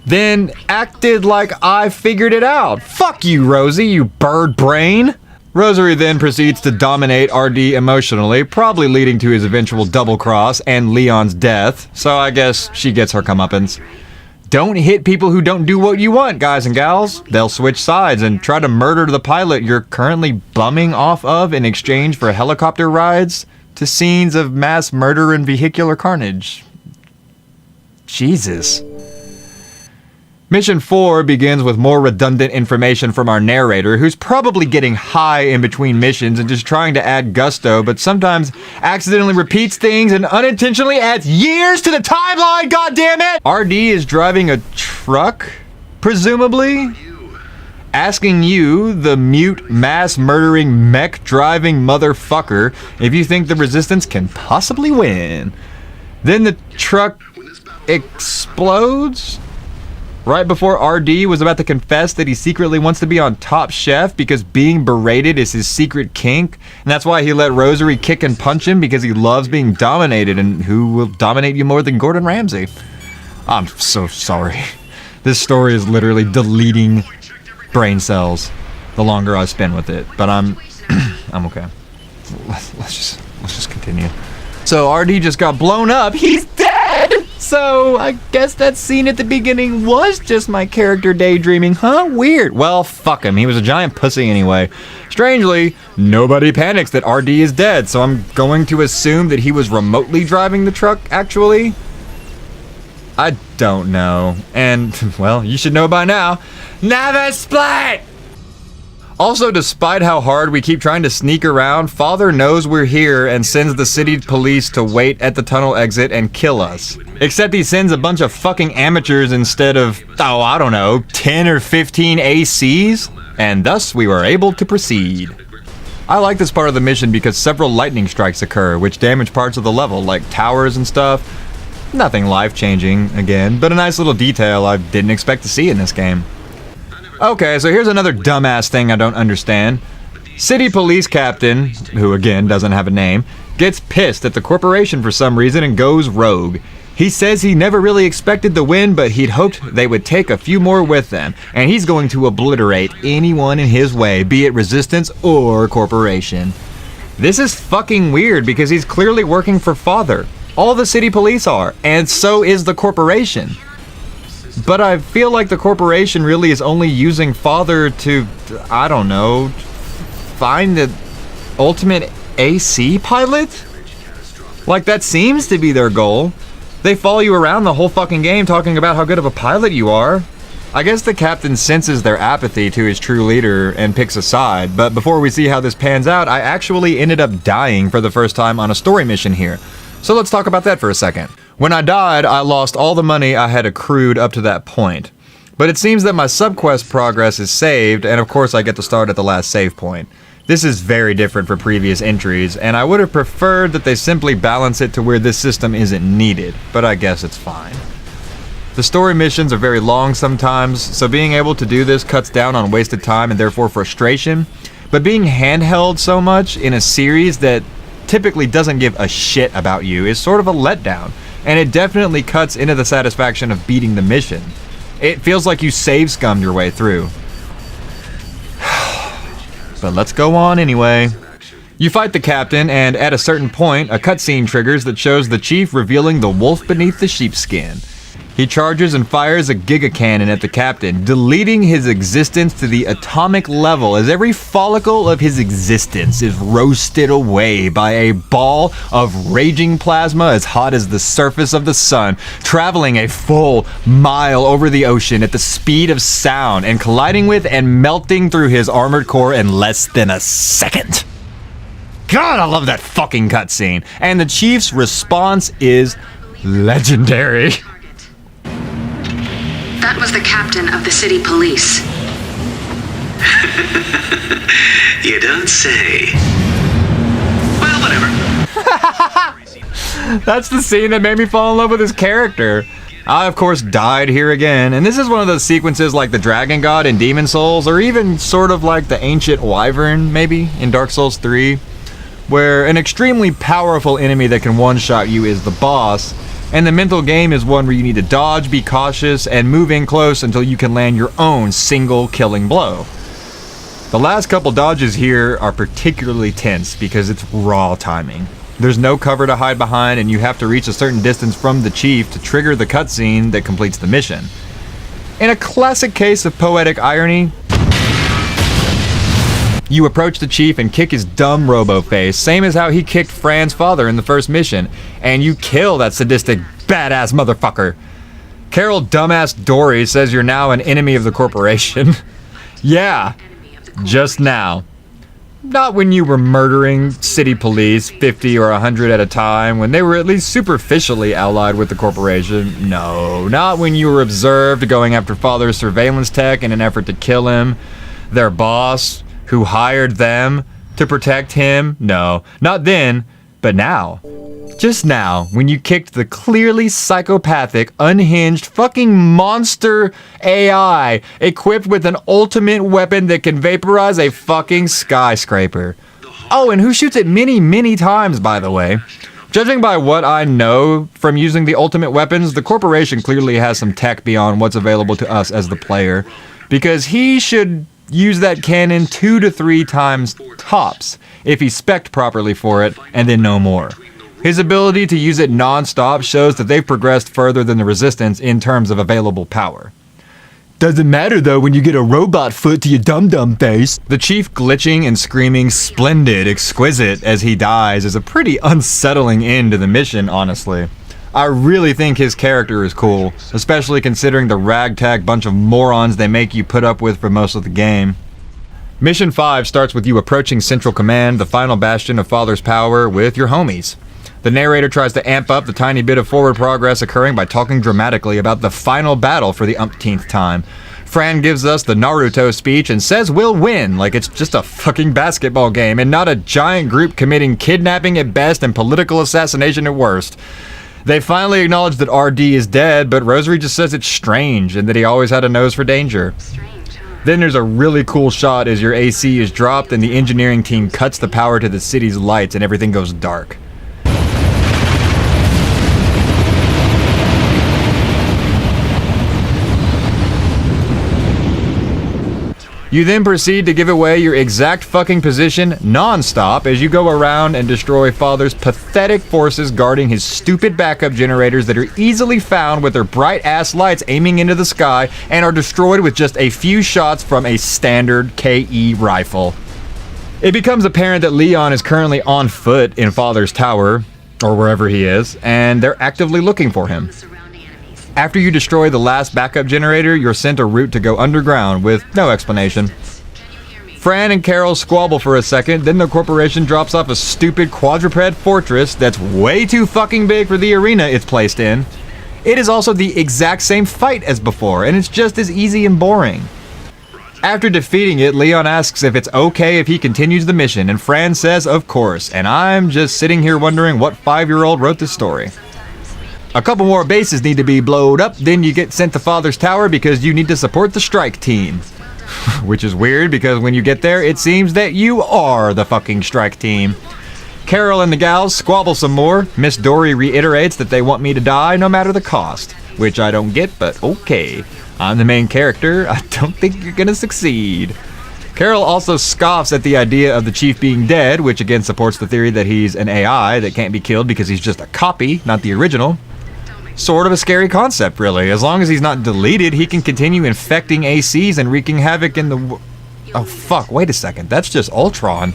Then acted like I figured it out. Fuck you, Rosie, you bird brain. Rosary then proceeds to dominate RD emotionally, probably leading to his eventual double cross and Leon's death, so I guess she gets her comeuppance. Don't hit people who don't do what you want, guys and gals. They'll switch sides and try to murder the pilot you're currently bumming off of in exchange for helicopter rides to scenes of mass murder and vehicular carnage. Jesus. Mission 4 begins with more redundant information from our narrator, who's probably getting high in between missions and just trying to add gusto, but sometimes accidentally repeats things and unintentionally adds years to the timeline, goddammit! RD is driving a truck, presumably, asking you, the mute, mass-murdering, mech-driving motherfucker, if you think the Resistance can possibly win. Then the truck explodes right before RD was about to confess that he secretly wants to be on Top Chef because being berated is his secret kink, and that's why he let Rosary kick and punch him, because he loves being dominated, and who will dominate you more than Gordon Ramsay? I'm so sorry. This story is literally deleting brain cells the longer I spend with it, but I'm okay. Let's just continue. So RD just got blown up. He's dead! So I guess that scene at the beginning was just my character daydreaming, huh? Weird. Well, fuck him. He was a giant pussy anyway. Strangely, nobody panics that RD is dead, so I'm going to assume that he was remotely driving the truck, actually. I don't know. And, well, you should know by now. Never split! Also, despite how hard we keep trying to sneak around, Father knows we're here and sends the city police to wait at the tunnel exit and kill us. Except he sends a bunch of fucking amateurs instead of, oh, I don't know, 10 or 15 ACs, and thus we were able to proceed. I like this part of the mission because several lightning strikes occur, which damage parts of the level, like towers and stuff. Nothing life-changing, again, but a nice little detail I didn't expect to see in this game. Okay, so here's another dumbass thing I don't understand. City police captain, who again doesn't have a name, gets pissed at the corporation for some reason and goes rogue. He says he never really expected the win, but he'd hoped they would take a few more with them, and he's going to obliterate anyone in his way, be it resistance or corporation. This is fucking weird because he's clearly working for Father. All the city police are, and so is the corporation. But I feel like the corporation really is only using Father to, I don't know, find the ultimate AC pilot? Like, that seems to be their goal. They follow you around the whole fucking game talking about how good of a pilot you are. I guess the captain senses their apathy to his true leader and picks a side, but before we see how this pans out, I actually ended up dying for the first time on a story mission here. So let's talk about that for a second. When I died, I lost all the money I had accrued up to that point. But it seems that my subquest progress is saved, and of course I get to start at the last save point. This is very different for previous entries, and I would have preferred that they simply balance it to where this system isn't needed, but I guess it's fine. The story missions are very long sometimes, so being able to do this cuts down on wasted time and therefore frustration, but being handheld so much in a series that typically doesn't give a shit about you is sort of a letdown. And it definitely cuts into the satisfaction of beating the mission. It feels like you save scummed your way through. But let's go on anyway. You fight the captain, and at a certain point, a cutscene triggers that shows the chief revealing the wolf beneath the sheepskin. He charges and fires a giga cannon at the captain, deleting his existence to the atomic level as every follicle of his existence is roasted away by a ball of raging plasma as hot as the surface of the sun, traveling a full mile over the ocean at the speed of sound and colliding with and melting through his armored core in less than a second. God, I love that fucking cutscene. And the chief's response is legendary. That was the captain of the city police. You don't say. Well, whatever. That's the scene that made me fall in love with his character. I, of course, died here again, and this is one of those sequences like the Dragon God in Demon Souls, or even sort of like the Ancient Wyvern, maybe, in Dark Souls 3, where an extremely powerful enemy that can one-shot you is the boss, and the mental game is one where you need to dodge, be cautious, and move in close until you can land your own single killing blow. The last couple dodges here are particularly tense because it's raw timing. There's no cover to hide behind, and you have to reach a certain distance from the chief to trigger the cutscene that completes the mission. In a classic case of poetic irony, you approach the chief and kick his dumb robo-face, same as how he kicked Fran's father in the first mission, and you kill that sadistic, badass motherfucker. Carol dumbass Dory says you're now an enemy of the corporation. Yeah, just now. Not when you were murdering city police 50 or 100 at a time, when they were at least superficially allied with the corporation. No, not when you were observed going after Father's surveillance tech in an effort to kill him. Their boss, who hired them to protect him. No, not then, but now. Just now, when you kicked the clearly psychopathic, unhinged, fucking monster AI equipped with an ultimate weapon that can vaporize a fucking skyscraper. Oh, and who shoots it many, many times, by the way. Judging by what I know from using the ultimate weapons, the corporation clearly has some tech beyond what's available to us as the player, because he should use that cannon 2 to 3 times tops if he's spec'd properly for it, and then no more. His ability to use it non-stop shows that they've progressed further than the Resistance in terms of available power. Doesn't matter though when you get a robot foot to your dum-dum face. The Chief glitching and screaming splendid, exquisite as he dies is a pretty unsettling end to the mission, honestly. I really think his character is cool, especially considering the ragtag bunch of morons they make you put up with for most of the game. Mission 5 starts with you approaching Central Command, the final bastion of Father's power, with your homies. The narrator tries to amp up the tiny bit of forward progress occurring by talking dramatically about the final battle for the umpteenth time. Fran gives us the Naruto speech and says we'll win, like it's just a fucking basketball game and not a giant group committing kidnapping at best and political assassination at worst. They finally acknowledge that RD is dead, but Rosary just says it's strange and that he always had a nose for danger. Then there's a really cool shot as your AC is dropped and the engineering team cuts the power to the city's lights and everything goes dark. You then proceed to give away your exact fucking position non-stop as you go around and destroy Father's pathetic forces guarding his stupid backup generators that are easily found with their bright-ass lights aiming into the sky and are destroyed with just a few shots from a standard KE rifle. It becomes apparent that Leon is currently on foot in Father's tower, or wherever he is, and they're actively looking for him. After you destroy the last backup generator, you're sent a route to go underground with no explanation. Fran and Carol squabble for a second, then the corporation drops off a stupid quadruped fortress that's way too fucking big for the arena it's placed in. It is also the exact same fight as before, and it's just as easy and boring. After defeating it, Leon asks if it's okay if he continues the mission, and Fran says of course, and I'm just sitting here wondering what 5-year-old wrote this story. A couple more bases need to be blowed up, then you get sent to Father's Tower because you need to support the strike team. Which is weird because when you get there, it seems that you are the fucking strike team. Carol and the gals squabble some more. Miss Dory reiterates that they want me to die no matter the cost. Which I don't get, but okay. I'm the main character. I don't think you're gonna succeed. Carol also scoffs at the idea of the Chief being dead, which again supports the theory that he's an AI that can't be killed because he's just a copy, not the original. Sort of a scary concept, really. As long as he's not deleted, he can continue infecting ACs and wreaking havoc in the... Oh, fuck, wait a second. That's just Ultron.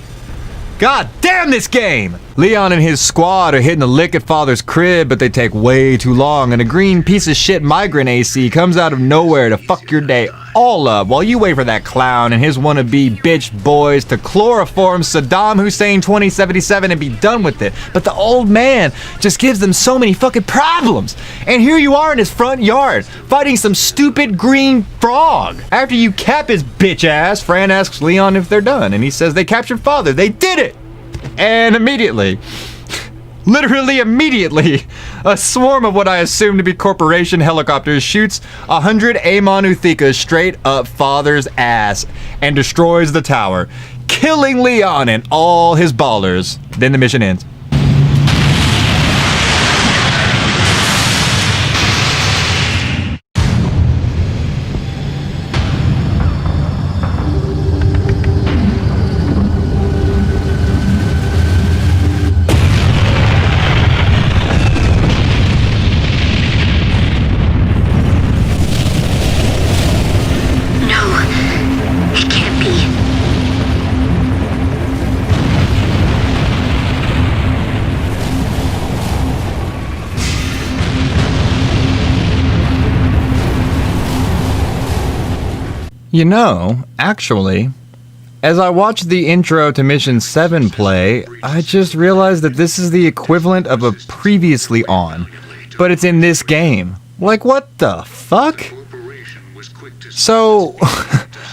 God damn this game! Leon and his squad are hitting a lick at Father's crib, but they take way too long, and a green piece of shit migrant AC comes out of nowhere to fuck your day all up while you wait for that clown and his wannabe bitch boys to chloroform Saddam Hussein 2077 and be done with it. But the old man just gives them so many fucking problems. And here you are in his front yard, fighting some stupid green frog. After you cap his bitch ass, Fran asks Leon if they're done, and he says they captured Father. They did it! And immediately, literally immediately, a swarm of what I assume to be corporation helicopters shoots 100 Amon Uthikas straight up Father's ass and destroys the tower, killing Leon and all his ballers. Then the mission ends. You know, actually, As I watched the intro to Mission 7 play, I just realized that this is the equivalent of a previously on, but it's in this game. Like, what the fuck? So,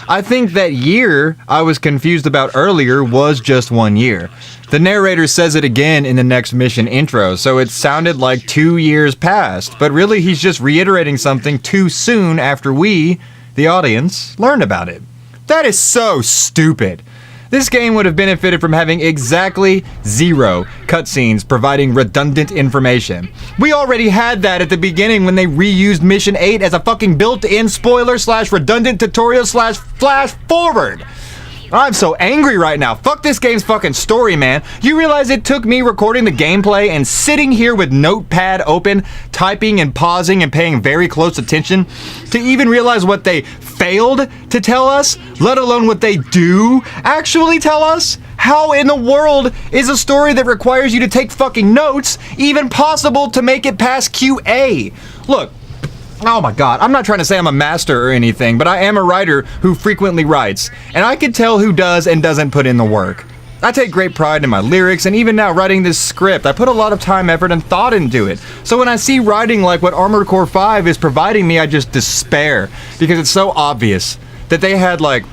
I think that year I was confused about earlier was just 1 year. The narrator says it again in the next mission intro, so it sounded like 2 years passed, but really he's just reiterating something too soon after we, the audience, learned about it. That is so stupid. This game would have benefited from having exactly 0 cutscenes providing redundant information. We already had that at the beginning when they reused Mission 8 as a fucking built-in spoiler/redundant tutorial/flash forward. I'm so angry right now. Fuck this game's fucking story, man. You realize it took me recording the gameplay and sitting here with Notepad open, typing and pausing and paying very close attention to even realize what they failed to tell us, let alone what they do actually tell us? How in the world is a story that requires you to take fucking notes even possible to make it past QA? Look, oh my god, I'm not trying to say I'm a master or anything, but I am a writer who frequently writes, and I can tell who does and doesn't put in the work. I take great pride in my lyrics, and even now writing this script, I put a lot of time, effort, and thought into it. So when I see writing like what Armored Core 5 is providing me, I just despair, because it's so obvious that they had like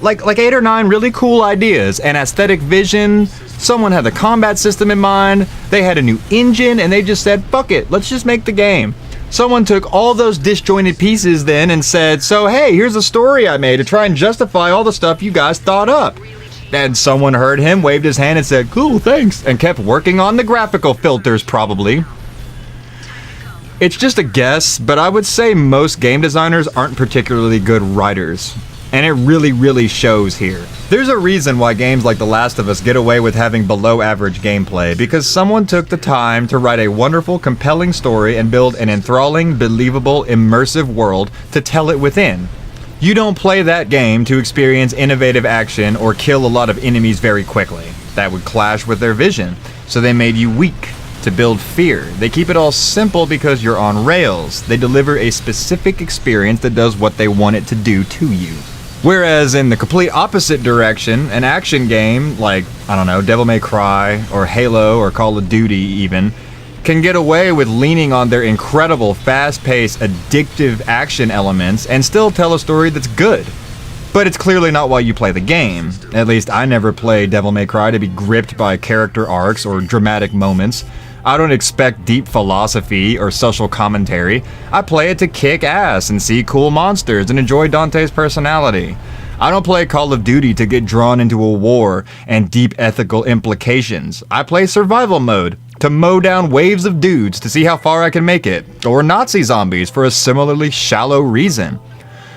8 or 9 really cool ideas, an aesthetic vision, someone had the combat system in mind, they had a new engine, and they just said, fuck it, let's just make the game. Someone took all those disjointed pieces then and said, so hey, here's a story I made to try and justify all the stuff you guys thought up. And someone heard him, waved his hand and said, cool, thanks, and kept working on the graphical filters probably. It's just a guess, but I would say most game designers aren't particularly good writers. And it really shows here. There's a reason why games like The Last of Us get away with having below average gameplay, because someone took the time to write a wonderful, compelling story and build an enthralling, believable, immersive world to tell it within. You don't play that game to experience innovative action or kill a lot of enemies very quickly. That would clash with their vision, so they made you weak to build fear. They keep it all simple because you're on rails. They deliver a specific experience that does what they want it to do to you. Whereas in the complete opposite direction, an action game like, I don't know, Devil May Cry or Halo or Call of Duty even, can get away with leaning on their incredible, fast-paced, addictive action elements and still tell a story that's good. But it's clearly not why you play the game. At least I never play Devil May Cry to be gripped by character arcs or dramatic moments. I don't expect deep philosophy or social commentary. I play it to kick ass and see cool monsters and enjoy Dante's personality. I don't play Call of Duty to get drawn into a war and deep ethical implications. I play survival mode to mow down waves of dudes to see how far I can make it, or Nazi zombies for a similarly shallow reason.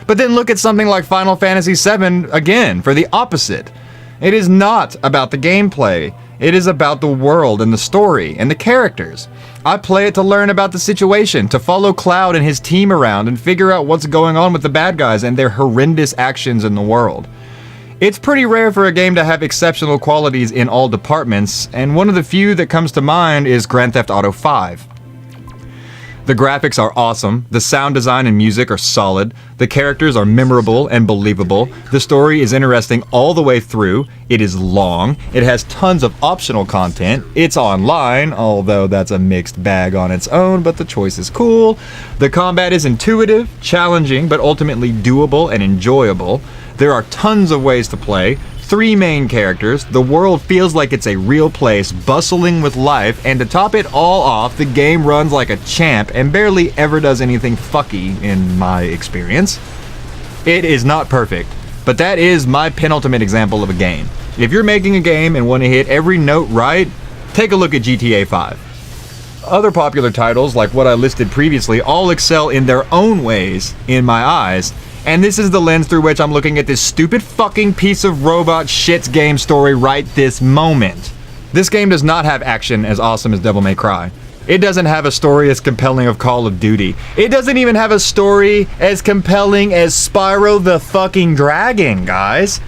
But then look at something like Final Fantasy VII again for the opposite. It is not about the gameplay. It is about the world and the story and the characters. I play it to learn about the situation, to follow Cloud and his team around and figure out what's going on with the bad guys and their horrendous actions in the world. It's pretty rare for a game to have exceptional qualities in all departments, and one of the few that comes to mind is Grand Theft Auto 5. The graphics are awesome, the sound design and music are solid, the characters are memorable and believable, the story is interesting all the way through, it is long, it has tons of optional content, it's online, although that's a mixed bag on its own, but the choice is cool, the combat is intuitive, challenging, but ultimately doable and enjoyable, there are tons of ways to play, 3 main characters, the world feels like it's a real place, bustling with life, and to top it all off, the game runs like a champ and barely ever does anything fucky, in my experience. It is not perfect, but that is my penultimate example of a game. If you're making a game and want to hit every note right, take a look at GTA 5. Other popular titles, like what I listed previously, all excel in their own ways, in my eyes, and this is the lens through which I'm looking at this stupid fucking piece of robot shit's game story right this moment. This game does not have action as awesome as Devil May Cry. It doesn't have a story as compelling as Call of Duty. It doesn't even have a story as compelling as Spyro the fucking Dragon, guys.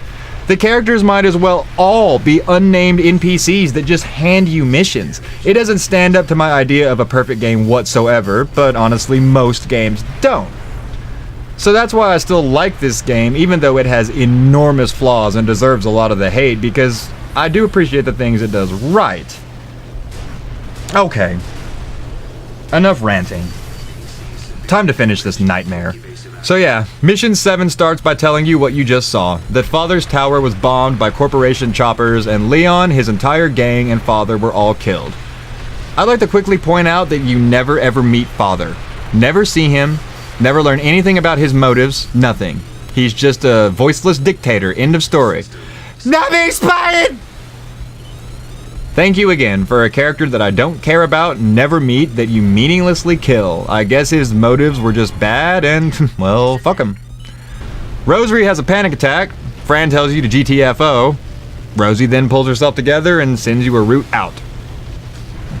The characters might as well all be unnamed NPCs that just hand you missions. It doesn't stand up to my idea of a perfect game whatsoever, but honestly most games don't. So that's why I still like this game, even though it has enormous flaws and deserves a lot of the hate, because I do appreciate the things it does right. Okay. Enough ranting. Time to finish this nightmare. So yeah, Mission 7 starts by telling you what you just saw. That Father's tower was bombed by corporation choppers, and Leon, his entire gang, and Father were all killed. I'd like to quickly point out that you never ever meet Father. Never see him, never learn anything about his motives, nothing. He's just a voiceless dictator, end of story. Nothing expired! Thank you again for a character that I don't care about, never meet, that you meaninglessly kill. I guess his motives were just bad and, well, fuck him. Rosary has a panic attack. Fran tells you to GTFO. Rosie then pulls herself together and sends you a route out.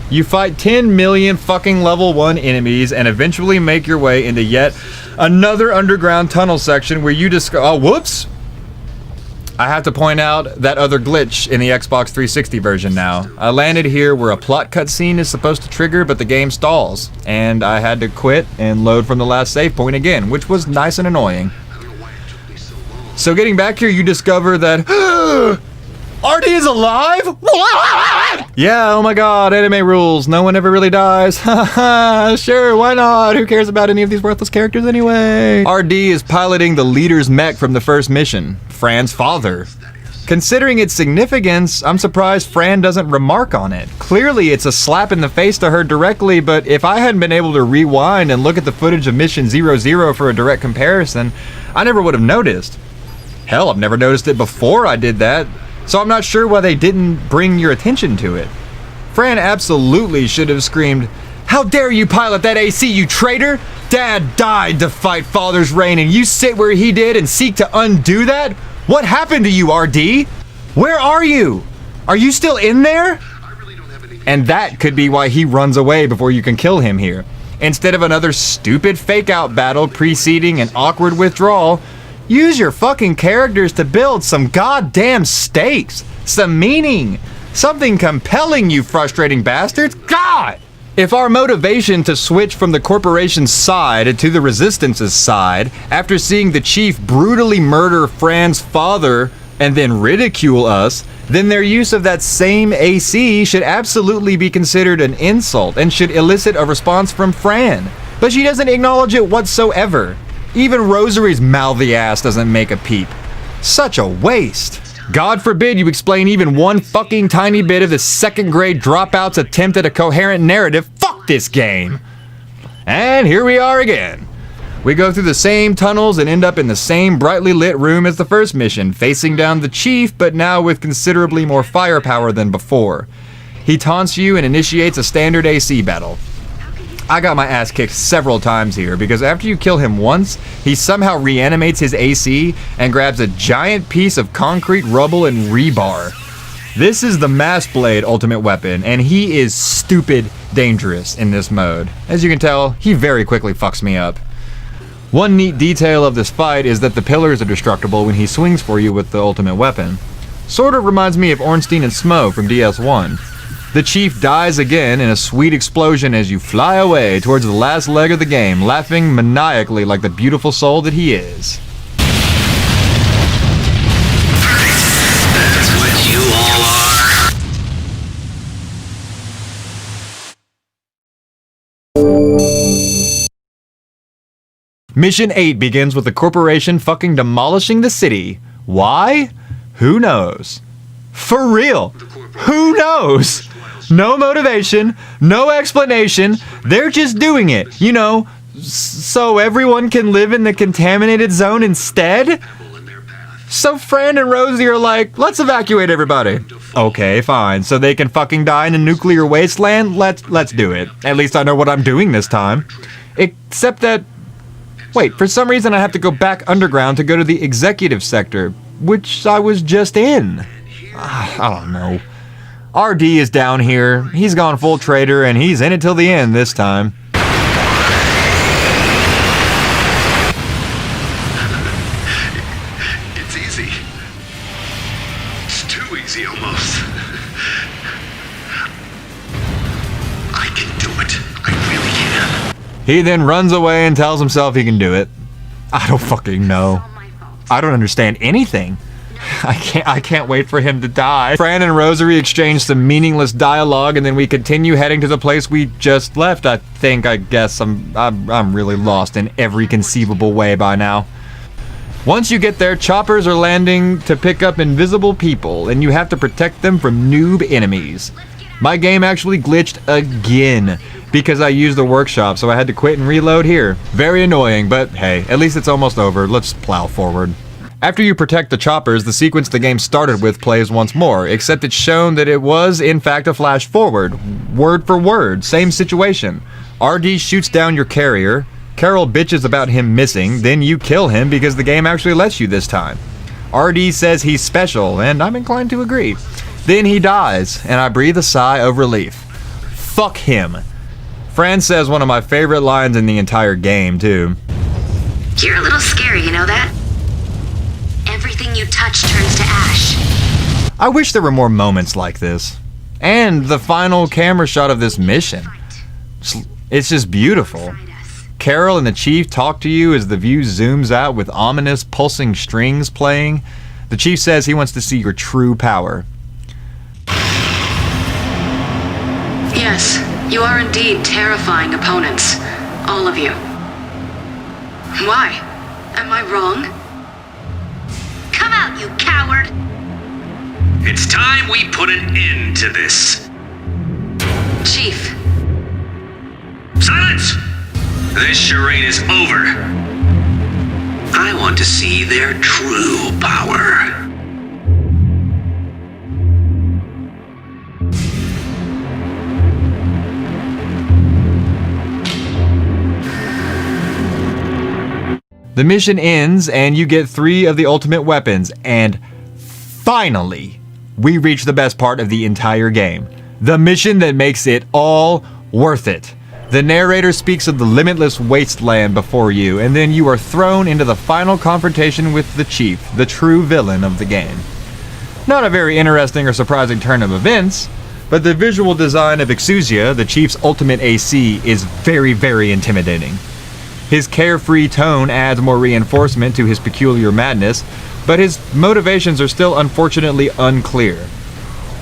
You fight 10 million fucking level 1 enemies and eventually make your way into yet another underground tunnel section where you discover... Oh, whoops! I have to point out that other glitch in the Xbox 360 version now. I landed here where a plot cutscene is supposed to trigger, but the game stalls. And I had to quit and load from the last save point again, which was nice and annoying. So getting back here, you discover that... RD is alive? Yeah, oh my god, anime rules. No one ever really dies. Haha, sure, why not? Who cares about any of these worthless characters anyway? RD is piloting the leader's mech from the first mission, Fran's father. Considering its significance, I'm surprised Fran doesn't remark on it. Clearly, it's a slap in the face to her directly, but if I hadn't been able to rewind and look at the footage of Mission 00 for a direct comparison, I never would have noticed. Hell, I've never noticed it before I did that. So I'm not sure why they didn't bring your attention to it. Fran absolutely should have screamed, "How dare you pilot that AC, you traitor! Dad died to fight Father's reign and you sit where he did and seek to undo that? What happened to you, RD? Where are you? Are you still in there?" And that could be why he runs away before you can kill him here. Instead of another stupid fake-out battle preceding an awkward withdrawal, use your fucking characters to build some goddamn stakes, some meaning, something compelling, you frustrating bastards. God! If our motivation to switch from the corporation's side to the resistance's side, after seeing the chief brutally murder Fran's father and then ridicule us, then their use of that same AC should absolutely be considered an insult and should elicit a response from Fran. But she doesn't acknowledge it whatsoever. Even Rosary's mouthy ass doesn't make a peep. Such a waste. God forbid you explain even one fucking tiny bit of the second grade dropout's attempt at a coherent narrative. Fuck this game. And here we are again. We go through the same tunnels and end up in the same brightly lit room as the first mission, facing down the chief, but now with considerably more firepower than before. He taunts you and initiates a standard AC battle. I got my ass kicked several times here because after you kill him once, he somehow reanimates his AC and grabs a giant piece of concrete rubble and rebar. This is the Mass Blade ultimate weapon, and he is stupid dangerous in this mode. As you can tell, he very quickly fucks me up. One neat detail of this fight is that the pillars are destructible when he swings for you with the ultimate weapon. Sort of reminds me of Ornstein and Smo from DS1. The chief dies again in a sweet explosion as you fly away towards the last leg of the game, laughing maniacally like the beautiful soul that he is. That's what you all are. Mission 8 begins with the corporation fucking demolishing the city. Why? Who knows? For real, who knows? No motivation, no explanation, they're just doing it, you know, so everyone can live in the contaminated zone instead? So Fran and Rosie are like, let's evacuate everybody. Okay, fine, so they can fucking die in a nuclear wasteland? Let's do it. At least I know what I'm doing this time. Except that, wait, for some reason I have to go back underground to go to the executive sector, which I was just in. I don't know. RD is down here, he's gone full traitor, and he's in it till the end this time. It's easy. It's too easy almost. I can do it. I really can. He then runs away and tells himself he can do it. I don't fucking know. I don't understand anything. I can't wait for him to die. Fran and Rosary exchange some meaningless dialogue, and then we continue heading to the place we just left. I guess I'm really lost in every conceivable way by now. Once you get there, choppers are landing to pick up invisible people, and you have to protect them from noob enemies. My game actually glitched again because I used the workshop, so I had to quit and reload here. Very annoying, but hey, at least it's almost over. Let's plow forward. After you protect the choppers, the sequence the game started with plays once more, except it's shown that it was, in fact, a flash forward. Word for word, same situation. RD shoots down your carrier, Carol bitches about him missing, then you kill him because the game actually lets you this time. RD says he's special, and I'm inclined to agree. Then he dies, and I breathe a sigh of relief. Fuck him. Fran says one of my favorite lines in the entire game, too. You're a little scary, you know that? Everything you touch turns to ash. I wish there were more moments like this. And the final camera shot of this mission. It's just beautiful. Carol and the Chief talk to you as the view zooms out with ominous pulsing strings playing. The Chief says he wants to see your true power. Yes, you are indeed terrifying opponents. All of you. Why? Am I wrong? Come out, you coward! It's time we put an end to this. Chief. Silence! This charade is over. I want to see their true power. The mission ends and you get 3 of the ultimate weapons, and finally, we reach the best part of the entire game. The mission that makes it all worth it. The narrator speaks of the limitless wasteland before you, and then you are thrown into the final confrontation with the Chief, the true villain of the game. Not a very interesting or surprising turn of events, but the visual design of Exousia, the Chief's ultimate AC, is very, very intimidating. His carefree tone adds more reinforcement to his peculiar madness, but his motivations are still unfortunately unclear.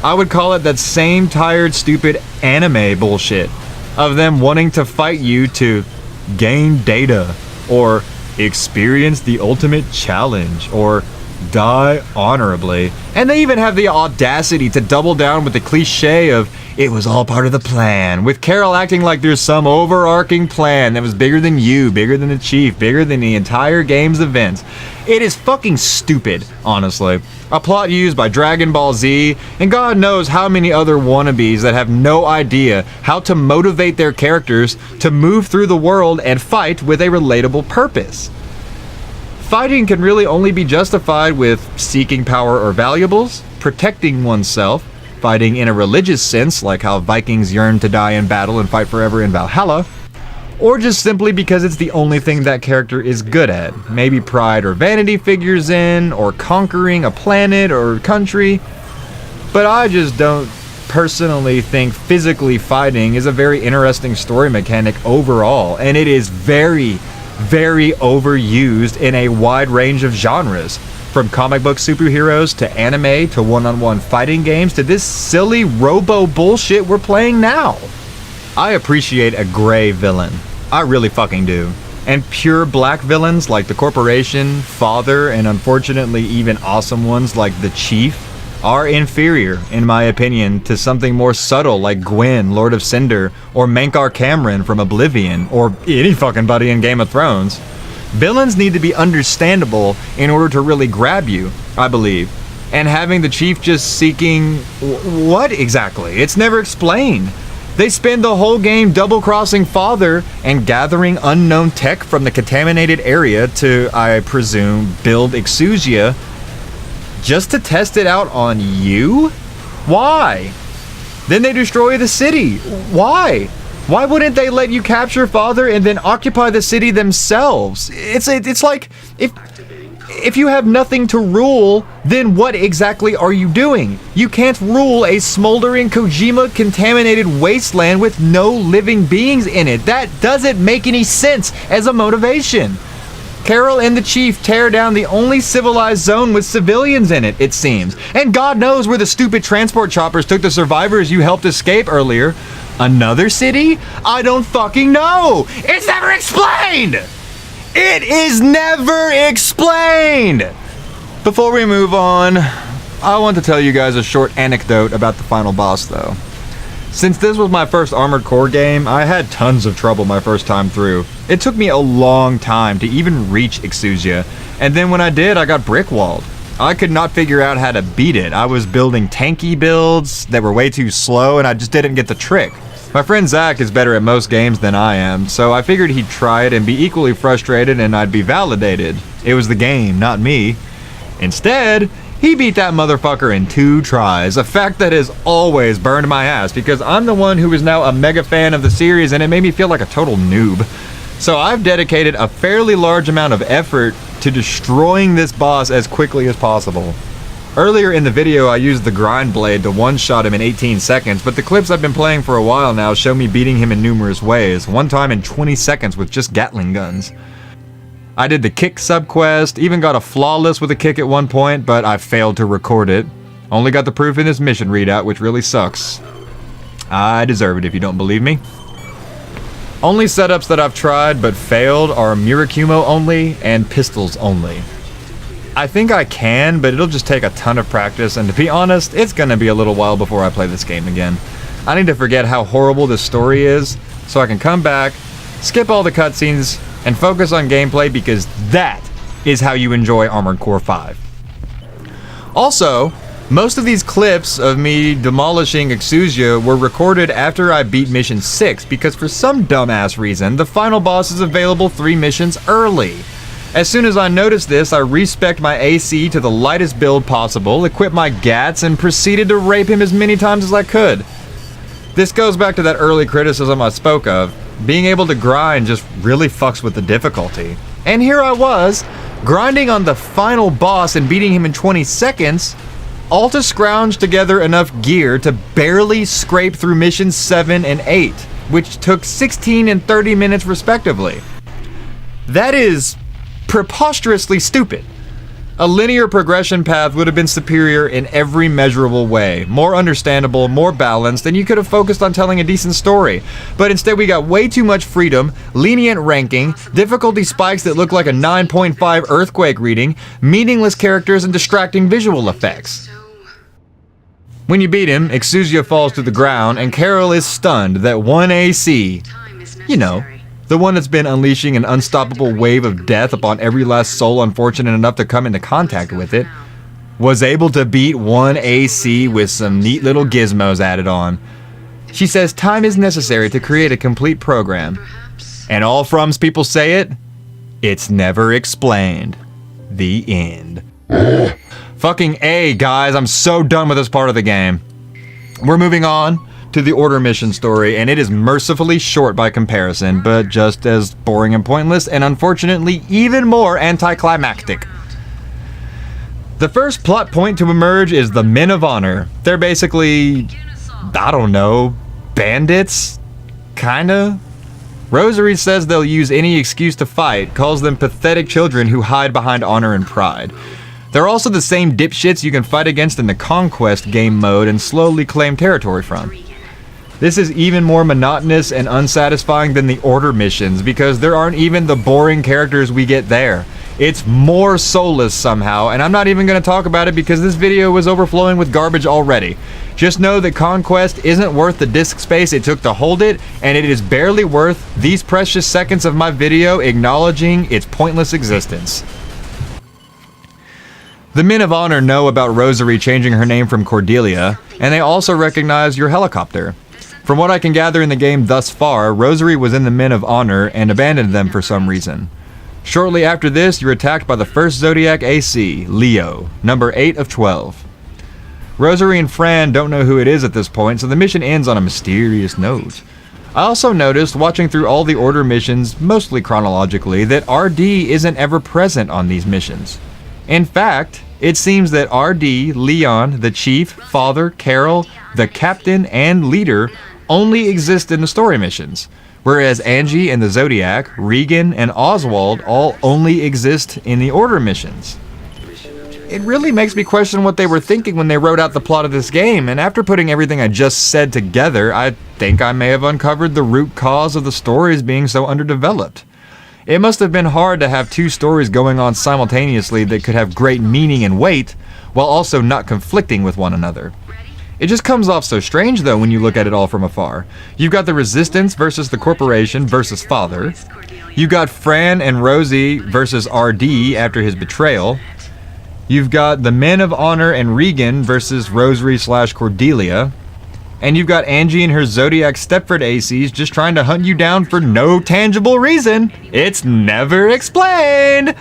I would call it that same tired, stupid anime bullshit of them wanting to fight you to gain data, or experience the ultimate challenge, or die honorably. And they even have the audacity to double down with the cliche of it was all part of the plan, with Carol acting like there's some overarching plan that was bigger than you, bigger than the Chief, bigger than the entire game's events. It is fucking stupid, honestly. A plot used by Dragon Ball Z, and God knows how many other wannabes that have no idea how to motivate their characters to move through the world and fight with a relatable purpose. Fighting can really only be justified with seeking power or valuables, protecting oneself, fighting in a religious sense like how Vikings yearn to die in battle and fight forever in Valhalla, or just simply because it's the only thing that character is good at. Maybe pride or vanity figures in, or conquering a planet or country. But I just don't personally think physically fighting is a very interesting story mechanic overall, and it is very, very overused in a wide range of genres. From comic book superheroes to anime to one-on-one fighting games to this silly robo bullshit we're playing now. I appreciate a gray villain. I really fucking do. And pure black villains like the Corporation, Father, and unfortunately even awesome ones like the Chief are inferior, in my opinion, to something more subtle like Gwyn, Lord of Cinder, or Mankar Cameron from Oblivion, or any fucking buddy in Game of Thrones. Villains need to be understandable in order to really grab you, I believe. And having the Chief just seeking... what exactly? It's never explained. They spend the whole game double-crossing Father and gathering unknown tech from the contaminated area to, I presume, build Exousia just to test it out on you? Why? Then they destroy the city. Why? Why wouldn't they let you capture Father and then occupy the city themselves? It's like, if you have nothing to rule, then what exactly are you doing? You can't rule a smoldering Kojima-contaminated wasteland with no living beings in it. That doesn't make any sense as a motivation. Carol and the Chief tear down the only civilized zone with civilians in it seems. And God knows where the stupid transport choppers took the survivors you helped escape earlier. Another city? I don't fucking know! It's never explained! It is never explained! Before we move on, I want to tell you guys a short anecdote about the final boss though. Since this was my first Armored Core game, I had tons of trouble my first time through. It took me a long time to even reach Exusia, and then when I did, I got brickwalled. I could not figure out how to beat it. I was building tanky builds that were way too slow, and I just didn't get the trick. My friend Zach is better at most games than I am, so I figured he'd try it and be equally frustrated and I'd be validated. It was the game, not me. Instead, he beat that motherfucker in 2 tries, a fact that has always burned my ass because I'm the one who is now a mega fan of the series and it made me feel like a total noob. So I've dedicated a fairly large amount of effort to destroying this boss as quickly as possible. Earlier in the video I used the grind blade to one-shot him in 18 seconds, but the clips I've been playing for a while now show me beating him in numerous ways, one time in 20 seconds with just Gatling guns. I did the kick subquest, even got a flawless with a kick at one point, but I failed to record it. Only got the proof in this mission readout, which really sucks. I deserve it if you don't believe me. Only setups that I've tried but failed are Murakumo only and pistols only. I think I can, but it'll just take a ton of practice, and to be honest, it's gonna be a little while before I play this game again. I need to forget how horrible this story is, so I can come back, skip all the cutscenes, and focus on gameplay because that is how you enjoy Armored Core 5. Also, most of these clips of me demolishing Exusia were recorded after I beat Mission 6 because for some dumbass reason, the final boss is available 3 missions early. As soon as I noticed this, I respec'd my AC to the lightest build possible, equipped my GATs, and proceeded to rape him as many times as I could. This goes back to that early criticism I spoke of. Being able to grind just really fucks with the difficulty. And here I was, grinding on the final boss and beating him in 20 seconds, all to scrounge together enough gear to barely scrape through missions 7 and 8, which took 16 and 30 minutes respectively. That is preposterously stupid. A linear progression path would have been superior in every measurable way, more understandable, more balanced, and you could have focused on telling a decent story. But instead we got way too much freedom, lenient ranking, difficulty spikes that look like a 9.5 earthquake reading, meaningless characters, and distracting visual effects. When you beat him, Exusia falls to the ground, and Carol is stunned that one AC, you know, the one that's been unleashing an unstoppable wave of death upon every last soul unfortunate enough to come into contact with it, was able to beat one AC with some neat little gizmos added on. She says time is necessary to create a complete program. And all From's people say it, it's never explained. The end. Fucking A, guys, I'm so done with this part of the game. We're moving on to the Order mission story, and it is mercifully short by comparison, but just as boring and pointless, and unfortunately even more anticlimactic. The first plot point to emerge is the Men of Honor. They're basically, I don't know, bandits? Kinda? Rosary says they'll use any excuse to fight, calls them pathetic children who hide behind honor and pride. They're also the same dipshits you can fight against in the Conquest game mode and slowly claim territory from. This is even more monotonous and unsatisfying than the Order missions because there aren't even the boring characters we get there. It's more soulless somehow, and I'm not even going to talk about it because this video was overflowing with garbage already. Just know that Conquest isn't worth the disk space it took to hold it, and it is barely worth these precious seconds of my video acknowledging its pointless existence. The Men of Honor know about Rosary changing her name from Cordelia, and they also recognize your helicopter. From what I can gather in the game thus far, Rosary was in the Men of Honor and abandoned them for some reason. Shortly after this, you're attacked by the first Zodiac AC, Leo, number 8 of 12. Rosary and Fran don't know who it is at this point, so the mission ends on a mysterious note. I also noticed, watching through all the Order missions, mostly chronologically, that RD isn't ever present on these missions. In fact, it seems that RD, Leon, the Chief, Father, Carol, the Captain, and Leader only exist in the story missions, whereas Angie and the Zodiac, Regan, and Oswald all only exist in the Order missions. It really makes me question what they were thinking when they wrote out the plot of this game, and after putting everything I just said together, I think I may have uncovered the root cause of the stories being so underdeveloped. It must have been hard to have two stories going on simultaneously that could have great meaning and weight, while also not conflicting with one another. It just comes off so strange though when you look at it all from afar. You've got the Resistance versus the Corporation versus Father. You've got Fran and Rosie versus RD after his betrayal. You've got the Men of Honor and Regan versus Rosary/Cordelia. And you've got Angie and her Zodiac Stepford ACs just trying to hunt you down for no tangible reason. It's never explained.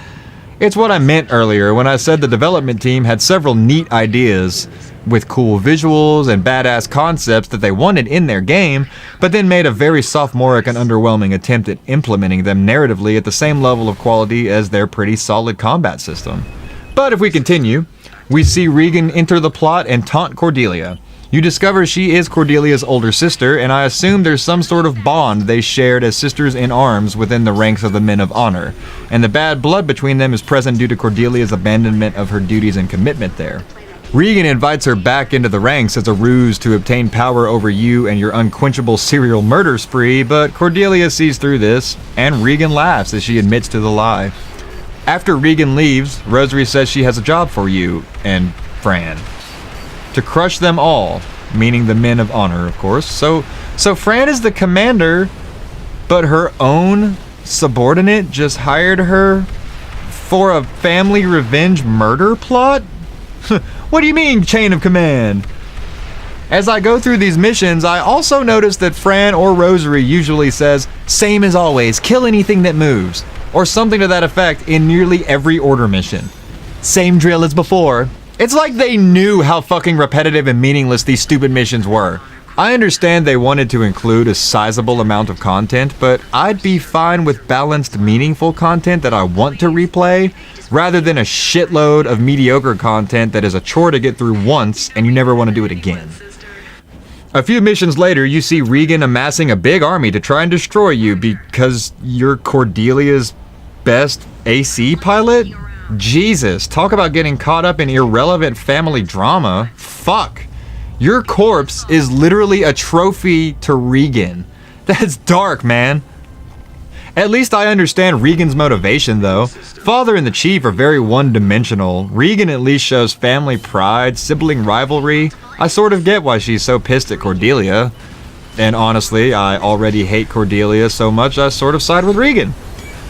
It's what I meant earlier when I said the development team had several neat ideas with cool visuals and badass concepts that they wanted in their game, but then made a very sophomoric and underwhelming attempt at implementing them narratively at the same level of quality as their pretty solid combat system. But if we continue, we see Regan enter the plot and taunt Cordelia. You discover she is Cordelia's older sister, and I assume there's some sort of bond they shared as sisters in arms within the ranks of the Men of Honor, and the bad blood between them is present due to Cordelia's abandonment of her duties and commitment there. Regan invites her back into the ranks as a ruse to obtain power over you and your unquenchable serial murder spree, but Cordelia sees through this, and Regan laughs as she admits to the lie. After Regan leaves, Rosary says she has a job for you and Fran. To crush them all, meaning the Men of Honor, of course. So Fran is the commander, but her own subordinate just hired her for a family revenge murder plot? What do you mean, chain of command? As I go through these missions, I also notice that Fran or Rosary usually says, "Same as always, kill anything that moves," or something to that effect in nearly every Order mission. Same drill as before. It's like they knew how fucking repetitive and meaningless these stupid missions were. I understand they wanted to include a sizable amount of content, but I'd be fine with balanced, meaningful content that I want to replay, rather than a shitload of mediocre content that is a chore to get through once and you never want to do it again. A few missions later, you see Regan amassing a big army to try and destroy you because you're Cordelia's best AC pilot? Jesus, talk about getting caught up in irrelevant family drama. Fuck. Your corpse is literally a trophy to Regan. That's dark, man. At least I understand Regan's motivation, though. Father and the Chief are very one-dimensional. Regan at least shows family pride, sibling rivalry. I sort of get why she's so pissed at Cordelia. And honestly, I already hate Cordelia so much I sort of side with Regan.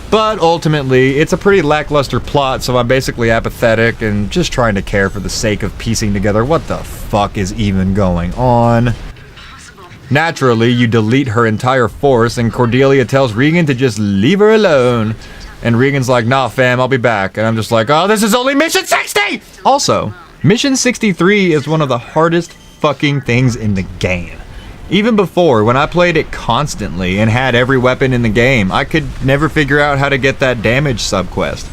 But ultimately, it's a pretty lackluster plot, so I'm basically apathetic and just trying to care for the sake of piecing together what the fuck is even going on. Naturally, you delete her entire force, and Cordelia tells Regan to just leave her alone. And Regan's like, "Nah, fam, I'll be back." And I'm just like, "Oh, this is only Mission 60!" Also, Mission 63 is one of the hardest fucking things in the game. Even before, when I played it constantly and had every weapon in the game, I could never figure out how to get that damage subquest.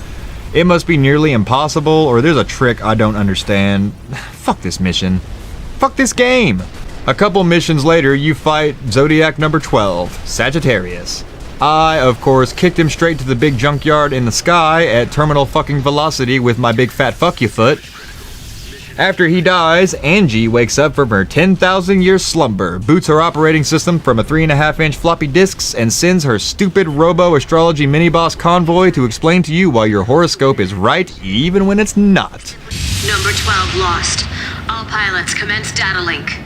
It must be nearly impossible, or there's a trick I don't understand. Fuck this mission. Fuck this game. A couple missions later, you fight Zodiac number 12, Sagittarius. I, of course, kicked him straight to the big junkyard in the sky at terminal fucking velocity with my big fat fuck you foot. After he dies, Angie wakes up from her 10,000-year slumber, boots her operating system from a 3.5-inch floppy disks, and sends her stupid robo-astrology mini-boss convoy to explain to you why your horoscope is right even when it's not. Number 12 lost. All pilots commence data link.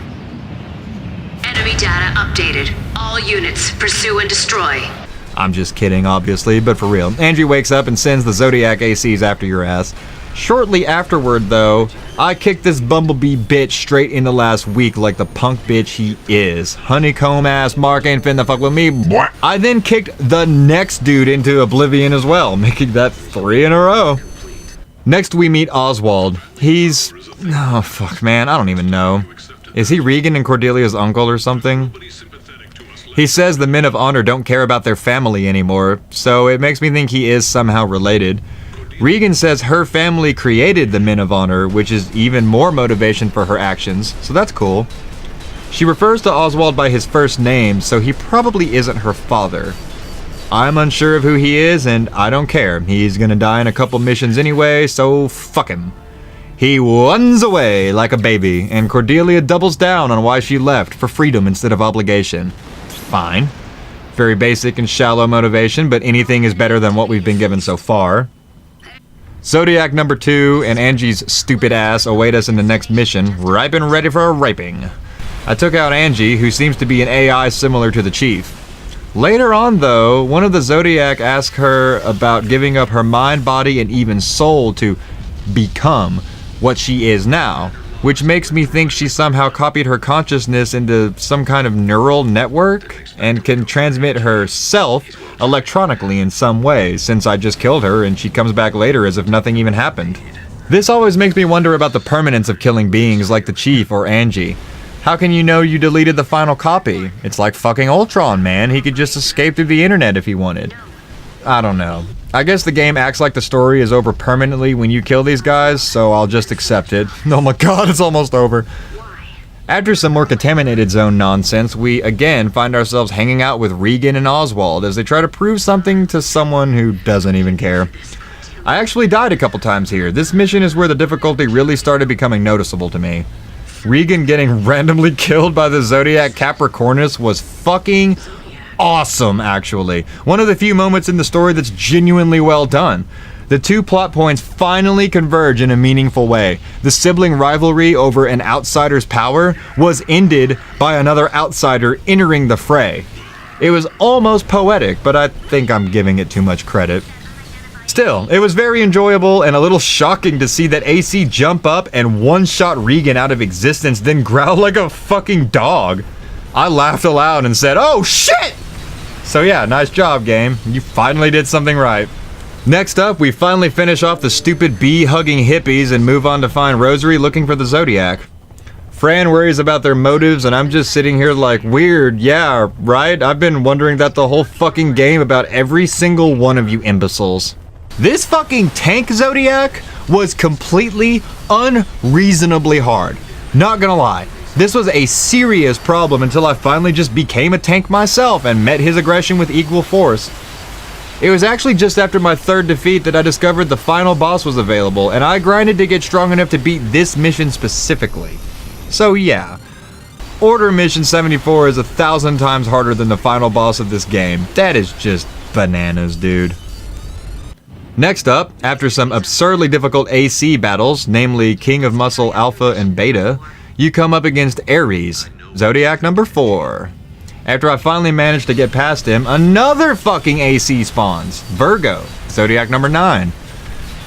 Enemy data updated. All units pursue and destroy. I'm just kidding, obviously, but for real. Angie wakes up and sends the Zodiac ACs after your ass. Shortly afterward, though, I kicked this bumblebee bitch straight into last week like the punk bitch he is. Honeycomb ass Mark ain't finna fuck with me. I then kicked the next dude into oblivion as well, making that 3 in a row. Next we meet Oswald. He's... oh fuck man, I don't even know. Is he Regan and Cordelia's uncle or something? He says the Men of Honor don't care about their family anymore, so it makes me think he is somehow related. Regan says her family created the Men of Honor, which is even more motivation for her actions, so that's cool. She refers to Oswald by his first name, so he probably isn't her father. I'm unsure of who he is, and I don't care. He's gonna die in a couple missions anyway, so fuck him. He runs away like a baby, and Cordelia doubles down on why she left, for freedom instead of obligation. Fine. Very basic and shallow motivation, but anything is better than what we've been given so far. Zodiac number 2 and Angie's stupid ass await us in the next mission, ripe and ready for a raping. I took out Angie, who seems to be an AI similar to the Chief. Later on, though, one of the Zodiac asked her about giving up her mind, body, and even soul to become what she is now, which makes me think she somehow copied her consciousness into some kind of neural network and can transmit herself electronically in some way, since I just killed her and she comes back later as if nothing even happened. This always makes me wonder about the permanence of killing beings like the Chief or Angie. How can you know you deleted the final copy? It's like fucking Ultron, man. He could just escape through the internet if he wanted. I don't know. I guess the game acts like the story is over permanently when you kill these guys, so I'll just accept it. Oh my god, it's almost over. After some more contaminated zone nonsense, we again find ourselves hanging out with Regan and Oswald as they try to prove something to someone who doesn't even care. I actually died a couple times here. This mission is where the difficulty really started becoming noticeable to me. Regan getting randomly killed by the Zodiac Capricornus was fucking awesome, actually. One of the few moments in the story that's genuinely well done. The two plot points finally converge in a meaningful way. The sibling rivalry over an outsider's power was ended by another outsider entering the fray. It was almost poetic, but I think I'm giving it too much credit. Still, it was very enjoyable and a little shocking to see that AC jump up and one-shot Regan out of existence, then growl like a fucking dog. I laughed aloud and said, "Oh shit!" So yeah, nice job, game. You finally did something right. Next up, we finally finish off the stupid bee-hugging hippies and move on to find Rosary looking for the Zodiac. Fran worries about their motives, and I'm just sitting here like, weird, yeah, right? I've been wondering that the whole fucking game about every single one of you imbeciles. This fucking tank Zodiac was completely unreasonably hard. Not gonna lie. This was a serious problem until I finally just became a tank myself and met his aggression with equal force. It was actually just after my third defeat that I discovered the final boss was available, and I grinded to get strong enough to beat this mission specifically. So yeah, Order Mission 74 is 1,000 times harder than the final boss of this game. That is just bananas, dude. Next up, after some absurdly difficult AC battles, namely King of Muscle Alpha and Beta, you come up against Ares, Zodiac number 4. After I finally managed to get past him, another fucking AC spawns, Virgo, Zodiac number 9.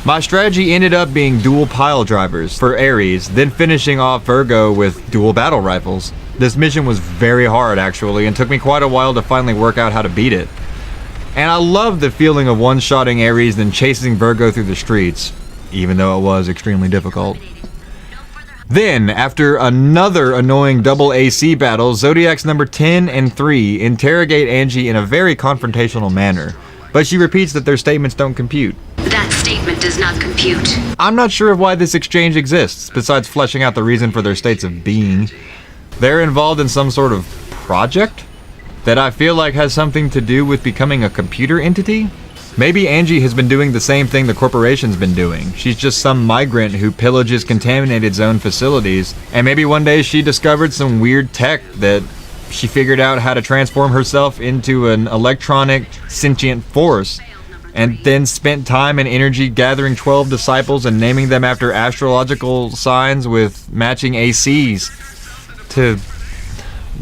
My strategy ended up being dual pile drivers for Ares, then finishing off Virgo with dual battle rifles. This mission was very hard actually, and took me quite a while to finally work out how to beat it. And I love the feeling of one-shotting Ares then chasing Virgo through the streets, even though it was extremely difficult. Then, after another annoying double AC battle, Zodiacs number 10 and 3 interrogate Angie in a very confrontational manner, but she repeats that their statements don't compute. That statement does not compute. I'm not sure of why this exchange exists, besides fleshing out the reason for their states of being. They're involved in some sort of project that I feel like has something to do with becoming a computer entity? Maybe Angie has been doing the same thing the corporation's been doing. She's just some migrant who pillages contaminated zone facilities, and maybe one day she discovered some weird tech that she figured out how to transform herself into an electronic sentient force, and then spent time and energy gathering 12 disciples and naming them after astrological signs with matching ACs to...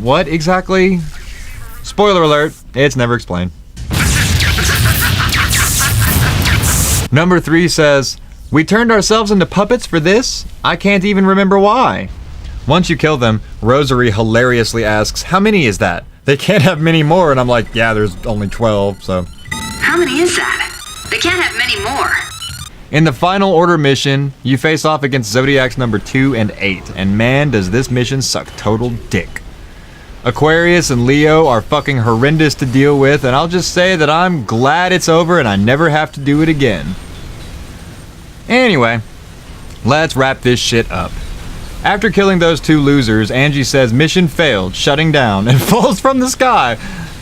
what exactly? Spoiler alert, it's never explained. Number 3 says, "We turned ourselves into puppets for this? I can't even remember why." Once you kill them, Rosary hilariously asks, "How many is that? They can't have many more," and I'm like, yeah, there's only 12, so. How many is that? They can't have many more. In the final Order mission, you face off against Zodiacs number 2 and 8, and man does this mission suck total dick. Aquarius and Leo are fucking horrendous to deal with, and I'll just say that I'm glad it's over and I never have to do it again. Anyway, let's wrap this shit up. After killing those two losers, Angie says mission failed, shutting down, and falls from the sky.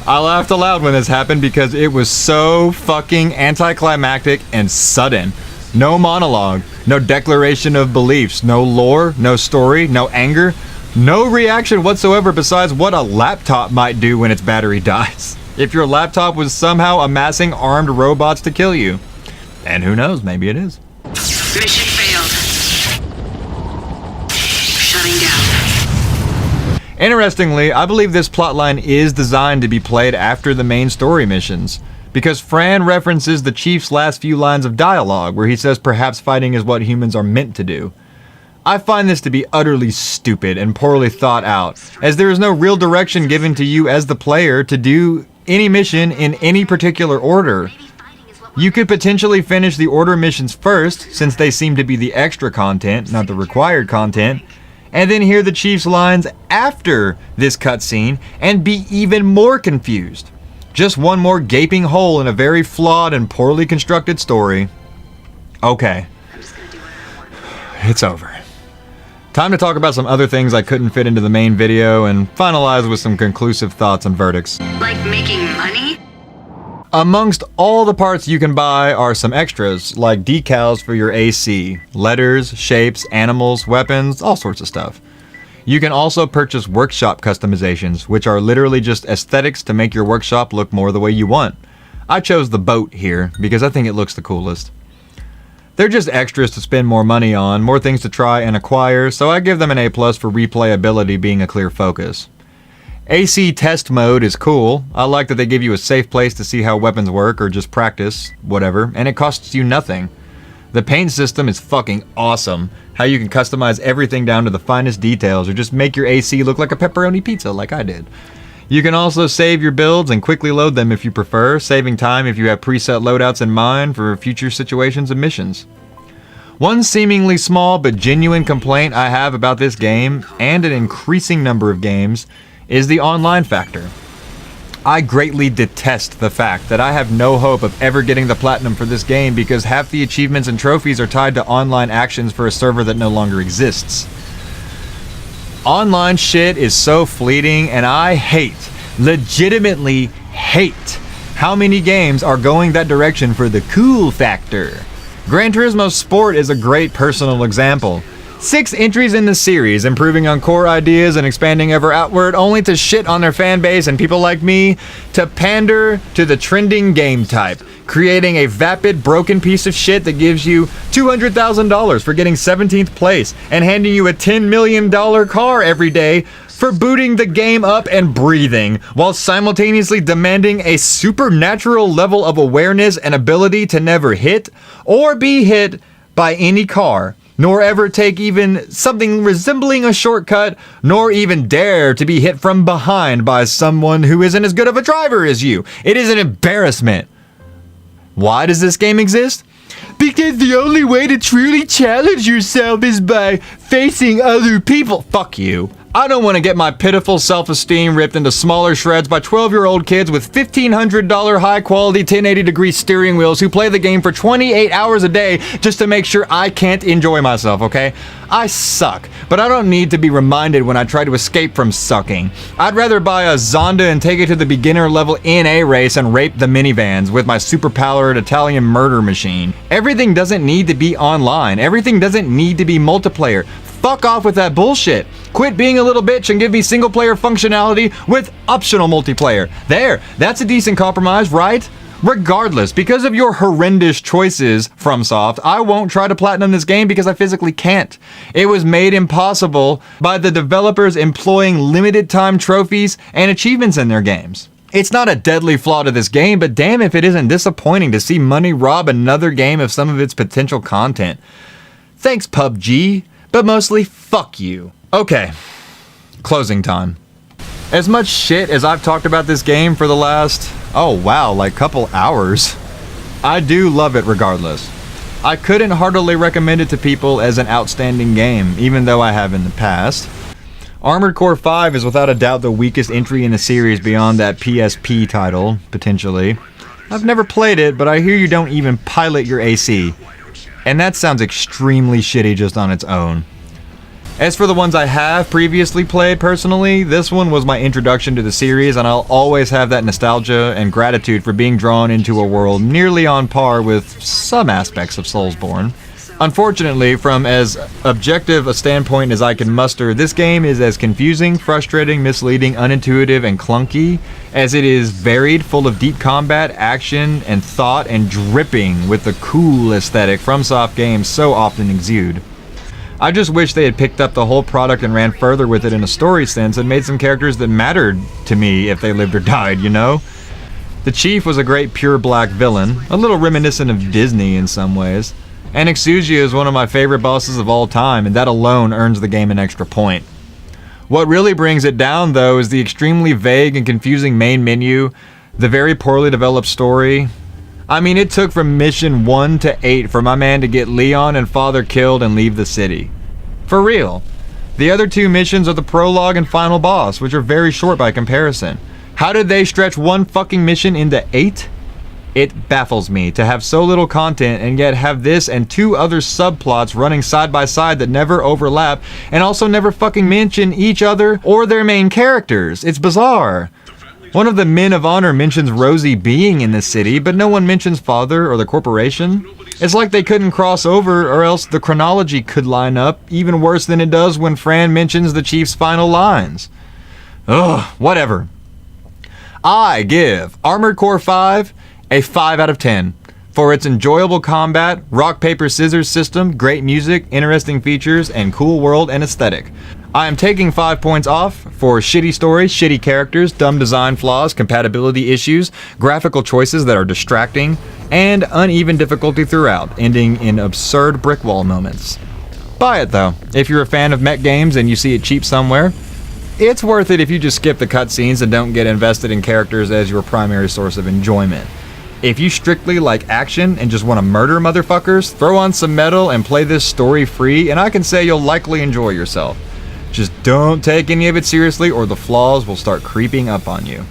I laughed aloud when this happened because it was so fucking anticlimactic and sudden. No monologue, no declaration of beliefs, no lore, no story, no anger, no reaction whatsoever besides what a laptop might do when its battery dies. If your laptop was somehow amassing armed robots to kill you. And who knows, maybe it is. Mission failed. Shutting down. Interestingly, I believe this plotline is designed to be played after the main story missions, because Fran references the Chief's last few lines of dialogue, where he says perhaps fighting is what humans are meant to do. I find this to be utterly stupid and poorly thought out, as there is no real direction given to you as the player to do any mission in any particular order. You could potentially finish the order missions first, since they seem to be the extra content, not the required content, and then hear the Chief's lines after this cutscene and be even more confused. Just one more gaping hole in a very flawed and poorly constructed story. Okay. It's over. Time to talk about some other things I couldn't fit into the main video and finalize with some conclusive thoughts and verdicts. Like making money? Amongst all the parts you can buy are some extras, like decals for your AC, letters, shapes, animals, weapons, all sorts of stuff. You can also purchase workshop customizations, which are literally just aesthetics to make your workshop look more the way you want. I chose the boat here because I think it looks the coolest. They're just extras to spend more money on, more things to try and acquire, so I give them an A+ for replayability being a clear focus. AC test mode is cool. I like that they give you a safe place to see how weapons work or just practice, whatever, and it costs you nothing. The paint system is fucking awesome. How you can customize everything down to the finest details or just make your AC look like a pepperoni pizza like I did. You can also save your builds and quickly load them if you prefer, saving time if you have preset loadouts in mind for future situations and missions. One seemingly small but genuine complaint I have about this game, and an increasing number of games, is the online factor. I greatly detest the fact that I have no hope of ever getting the platinum for this game because half the achievements and trophies are tied to online actions for a server that no longer exists. Online shit is so fleeting, and I legitimately hate, how many games are going that direction for the cool factor. Gran Turismo Sport is a great personal example. 6 entries in the series, improving on core ideas and expanding ever outward, only to shit on their fan base and people like me, to pander to the trending game type, creating a vapid, broken piece of shit that gives you $200,000 for getting 17th place, and handing you a $10 million car every day for booting the game up and breathing, while simultaneously demanding a supernatural level of awareness and ability to never hit or be hit by any car, nor ever take even something resembling a shortcut, nor even dare to be hit from behind by someone who isn't as good of a driver as you. It is an embarrassment. Why does this game exist? Because the only way to truly challenge yourself is by facing other people. Fuck you. I don't want to get my pitiful self-esteem ripped into smaller shreds by 12-year-old kids with $1,500 high-quality 1080-degree steering wheels who play the game for 28 hours a day just to make sure I can't enjoy myself, okay? I suck, but I don't need to be reminded when I try to escape from sucking. I'd rather buy a Zonda and take it to the beginner-level NA race and rape the minivans with my super-powered Italian murder machine. Everything doesn't need to be online. Everything doesn't need to be multiplayer. Fuck off with that bullshit. Quit being a little bitch and give me single player functionality with optional multiplayer. There, that's a decent compromise, right? Regardless, because of your horrendous choices, FromSoft, I won't try to platinum this game because I physically can't. It was made impossible by the developers employing limited time trophies and achievements in their games. It's not a deadly flaw to this game, but damn if it isn't disappointing to see money rob another game of some of its potential content. Thanks, PUBG. But mostly, fuck you. Okay, closing time. As much shit as I've talked about this game for the last, couple hours, I do love it regardless. I couldn't heartily recommend it to people as an outstanding game, even though I have in the past. Armored Core 5 is without a doubt the weakest entry in the series beyond that PSP title, potentially. I've never played it, but I hear you don't even pilot your AC. And that sounds extremely shitty just on its own. As for the ones I have previously played personally, this one was my introduction to the series, and I'll always have that nostalgia and gratitude for being drawn into a world nearly on par with some aspects of Soulsborne. Unfortunately, from as objective a standpoint as I can muster, this game is as confusing, frustrating, misleading, unintuitive, and clunky as it is varied, full of deep combat, action, and thought, and dripping with the cool aesthetic FromSoft games so often exude. I just wish they had picked up the whole product and ran further with it in a story sense and made some characters that mattered to me if they lived or died, you know? The Chief was a great pure black villain, a little reminiscent of Disney in some ways. And Exusia is one of my favorite bosses of all time, and that alone earns the game an extra point. What really brings it down, though, is the extremely vague and confusing main menu, the very poorly developed story. I mean, it took from mission 1 to 8 for my man to get Leon and Father killed and leave the city. For real. The other 2 missions are the prologue and final boss, which are very short by comparison. How did they stretch one fucking mission into 8? It baffles me to have so little content and yet have this and 2 other subplots running side by side that never overlap and also never fucking mention each other or their main characters. It's bizarre. One of the Men of Honor mentions Rosie being in the city, but no one mentions Father or the corporation. It's like they couldn't cross over, or else the chronology could line up, even worse than it does when Fran mentions the Chief's final lines. Ugh, whatever. I give Armored Core 5 a 5 out of 10 for its enjoyable combat, rock, paper, scissors system, great music, interesting features, and cool world and aesthetic. I am taking 5 points off for shitty stories, shitty characters, dumb design flaws, compatibility issues, graphical choices that are distracting, and uneven difficulty throughout, ending in absurd brick wall moments. Buy it though. If you're a fan of mech games and you see it cheap somewhere, it's worth it if you just skip the cutscenes and don't get invested in characters as your primary source of enjoyment. If you strictly like action and just want to murder motherfuckers, throw on some metal and play this story free, and I can say you'll likely enjoy yourself. Just don't take any of it seriously or the flaws will start creeping up on you.